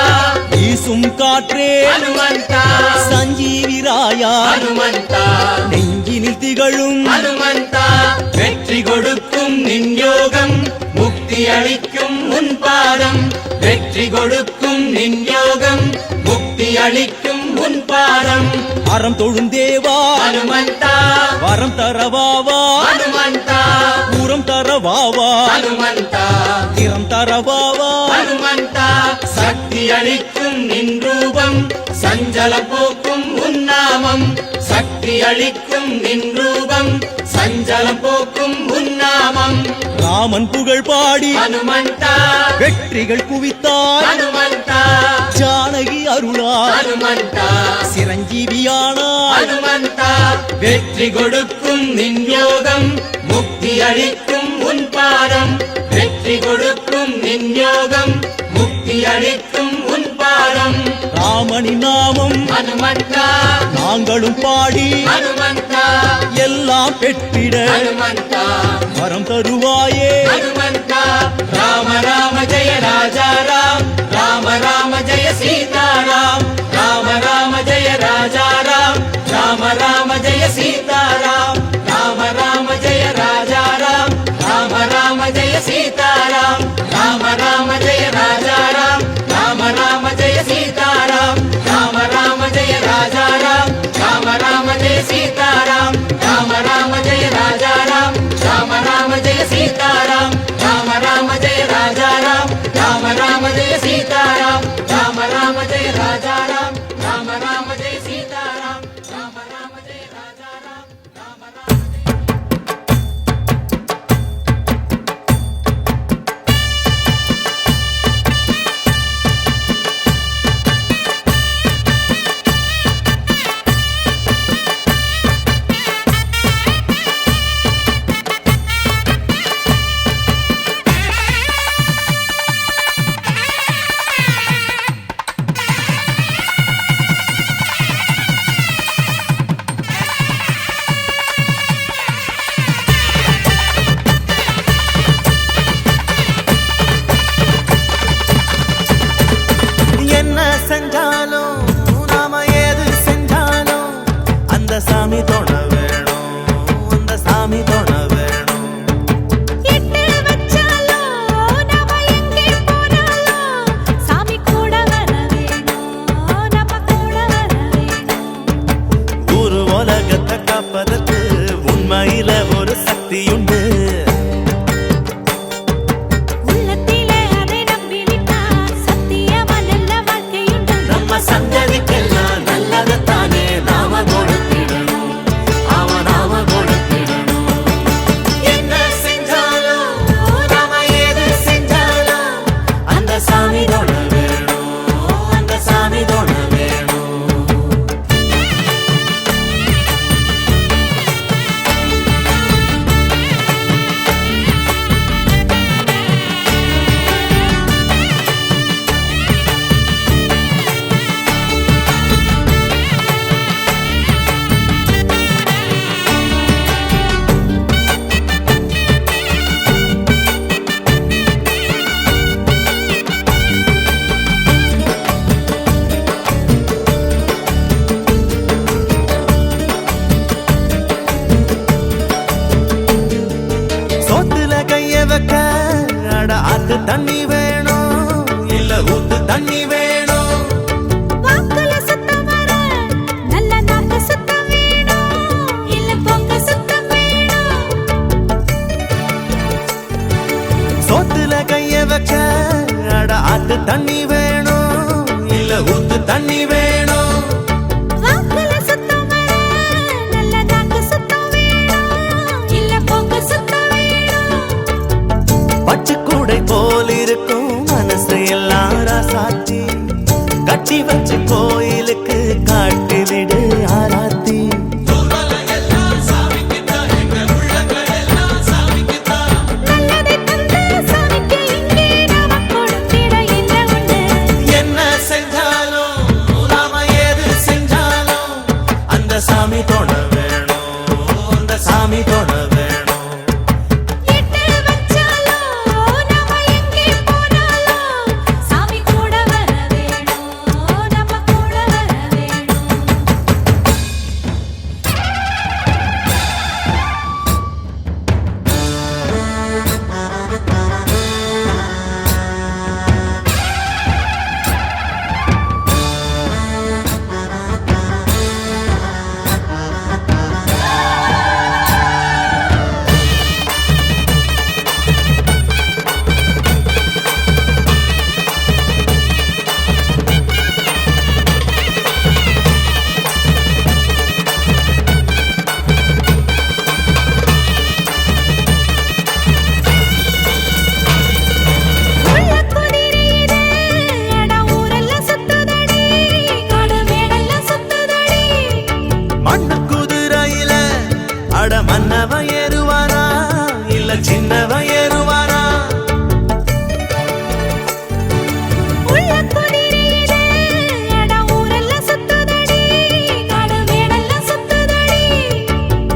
வீசும் காற்றே ஹனுமந்தா சஞ்சீவிராயா ஹனுமந்தா நெஞ்சினில் திகழும் ஹனுமந்தா வெற்றி கொடுக்கும் நின் யோகம் முக்தி அளிக்கும் உன் பாதம் வெற்றி கொடுக்கும் நின் யோகம் முக்தி அளிக்கும் உன் பாதம் அறம் தொழும் தேவா ஹனுமந்தா வரம் தரவாவா ஹனுமந்தா பூரம் தரவாவா ஹனுமந்தா திறம் தரவாவா ஹனுமந்தா சக்தி அளிக்கும் நின் ரூபம் சஞ்சலம் போக்கும் உன் நாமம் சக்தி அளிக்கும் நின் ரூபம் சஞ்சலம் போக்கும் உன் நாமம் ராமன் புகழ் பாடி ஹனுமந்தா வெற்றிகள் குவித்தாய் ஹனுமந்தா ஜானகி அருளாய் ஹனுமந்தா சிரஞ்சீவியானாய் ஹனுமந்தா வெற்றி கொடுக்கும் நின் யோகம் முக்தி அளிக்கும் உன் பாதம் வெற்றி கொடுக்கும் நின் யோகம் முக்தி அளிக்கும் உன் பாதம் ராமனின் நாமம் ஹனுமந்தா நாங்களும் பாடி ஹனுமந்தா எல்லாம் பெற்றிட ஹனுமந்தா வரம் தருவாயே ஹனுமந்தா ராம ராம ஜெய ராஜா ராம் ராம ராம ஜெய சீதாராம் ராம ராம ஜெய ராஜா ராம் ராம ராம ஜெய சீதாராம் ராம ராம ஜெய ராஜா ராம் ராம ராம ஜெய சீதாராம் ராம ராம ஜெய ராஜா ராம் ராம ராம ஜெய சீதாராம் ராம ராம ஜெய ராஜா ராம் ராம ராம ஜெய சீதாராம் ராம ராம ஜெய ராஜா ராம் ராம ராம ஜெய சீதாராம் ராம ராம ஜெய ராஜா ராம் ராம ராம ஜெய சீதாராம் ராம ராம ஜெய ராஜா ராம் ராம ராம ஜெய சீதாராம் ராம ராம ஜெய ராஜா ராம் ராம ராம என்ன செஞ்சாலும் நாம ஏது செஞ்சாலும் அந்த சாமி தொண வேணும் அந்த சாமி தொண வேணும் எட்டு வச்சாலும் நாம எங்கே போனாலும் சாமி கூட வர வேணும் நம்ம கூட வர வேணும் ஒரு உலகத்தை காப்பதற்கு உண்மையில ஒரு சக்தியுண்டு உள்ளத்திலே அதை நம்பி விட்டால் சத்தியமா நல்ல வாழ்க்கையுண்டு நம்ம சந்ததிக்கெல்லாம் நல்லதைத்தானே நாம கொடுத்திடணும் நாம கொடுத்திடணும் என்ன செஞ்சாலும் நாம ஏது செஞ்சாலும் அந்த சாமி தொண வேணும் அந்த சாமி தொண வேணும் சோத்துல கைய வைக்க அட ஆத்து தண்ணி வேணும் இல்ல ஊத்து தண்ணி வேணும் வாக்குல சுத்தம் வர நல்ல நாக்கு சுத்தம் வேணும் இல்ல பொங்க சுத்தம் வேணும் சோத்துல கைய வைக்க அட ஆத்து தண்ணி வேணும் இல்ல ஊத்து தண்ணி வேணும் வாக்குல சுத்தம் வர நல்ல நாக்கு சுத்தம் வேணும் இல்ல பொங்க சுத்தம் வேணும் பச்சைக்கூடை போல் இருக்கும் மனசு எல்லாம் ராசாத்தி கட்டி வச்சு கோயிலுக்கு காட்டி விடு ஆராத்தி நல்லதை தந்த சாமிக்கு இங்கே நாம கொடுத்திட என்ன உண்டு என்ன செஞ்சாலும் அட மன்னவ ஏறுவானா இல்ல சின்னவ ஏறுவானா உள்ள குதிரையிலே அட ஊரெல்லாம் சுத்துதடி காடு மேடெல்லாம் சுத்துதடி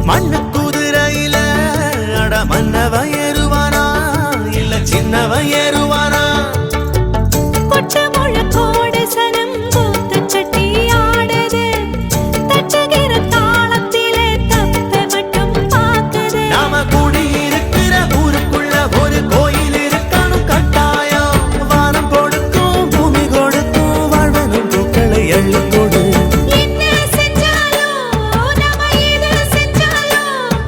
மண்ணு குதிரையில அட மன்னவ ஏறுவானா இல்ல சின்னவ ஏறுவானா கொட்ட முழக்கோடு சனம் கூத்து சட்டி ஆடுது தட்டுகிற தாளத்திலே தப்ப மட்டும் பார்க்குது நாம கூடி இருக்கிற ஊருக்குள்ள ஒரு கோயில் இருக்கணும் கட்டாயம் வானம் கொடுக்கும் பூமி கொடுக்கும் வாழ்வனும் பூக்களை எள்ளு கொடு என்ன செஞ்சாலும் நம்ம எது செஞ்சாலும்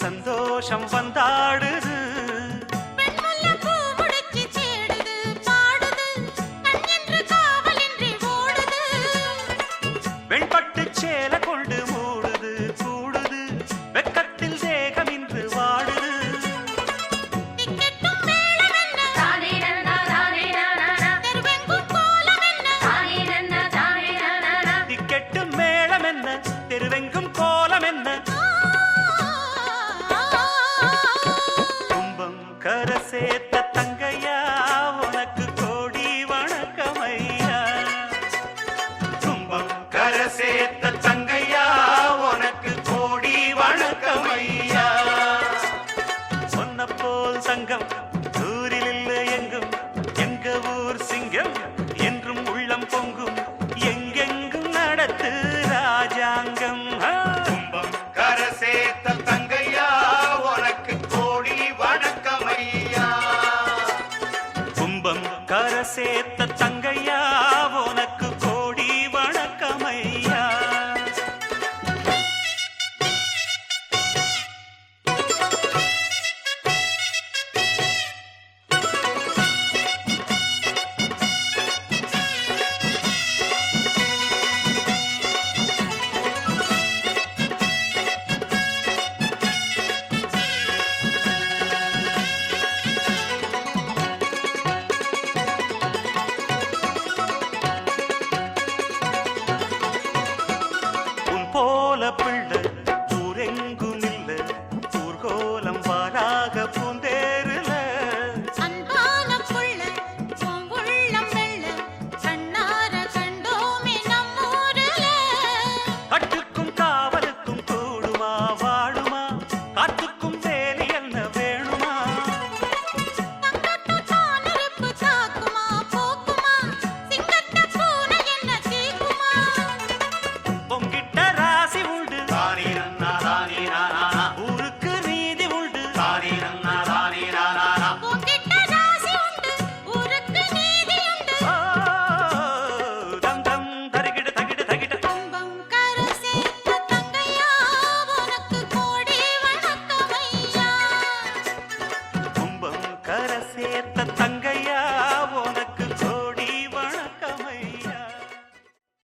சந்தோஷம் வந்தாடுது. வெண்முல்லை பூ முடிச்சு தேடுது பாடுது கண்ணென்று காவலின்றி ஓடுது. வெண்பட்டு சேலை கொண்டு மூடுது கூடுது வெக்கத்தில் தேகம் இன்று வாடுது. திக்கெட்டும் மேளம் என்ன தானே நன்னா தானே நானா தெருவெங்கும் கோலம் என்ன தானே நன்னா தானே நானா திக்கெட்டும் மேளம் என்ன தெருவெங்கும் கோலம் என்ன. கும்பம் கரை சேர்த்த தங்கையா உனக்கு கோடி வணக்கமையா. கும்பம் கரை சேர்த்த தங்கையா உனக்கு கோடி வணக்கமையா. சொன்ன போல் சங்கம் ஊரில் இல்லை எங்கும் எங்க ஊர் சிங்கம் என்றும் உள்ளம் பொங்கும் எங்கெங்கும் நடத்து ராஜாங்கம். கும்பம் கரை சேர்த்த தங்கையா உனக்கு கோடி வணக்கமையா. கும்பம் கரை சேர்த்த தங்கையா உனக்கு கோடி வணக்கமையா. உன் போல பிள்ளை ஊரெங்கும் இல்ல ஊர்கோலம் வாராக பூந்தேருல. அன்பான புள்ள உன் உள்ளம் வெள்ள கண்ணார கண்டோமே நம்மூருல. கட்டுக்கும் காவலுக்கும் கூடுமா வாழுமா காத்துக்கும் வேலி என்ன வேணுமா. தங்கத்து தானறுப்பு தாக்குமா போக்குமா சிங்கத்த பூனை என்ன தீக்குமா. பொங்கிட்ட ராசி உண்டு தானே நன்னா தானே நானா. ஊருக்கு நீதி உண்டு தானே நன்னா தானே நானா. உன்கிட்ட ராசி உண்டு ஊருக்கு நீதி உண்டு. தம் தம் தரிகிட தகிட தகிட. கும்பம் கரை சேர்த்த தங்கையா உனக்கு கோடி வணக்கமையா. கும்பம் கரை சேர்த்த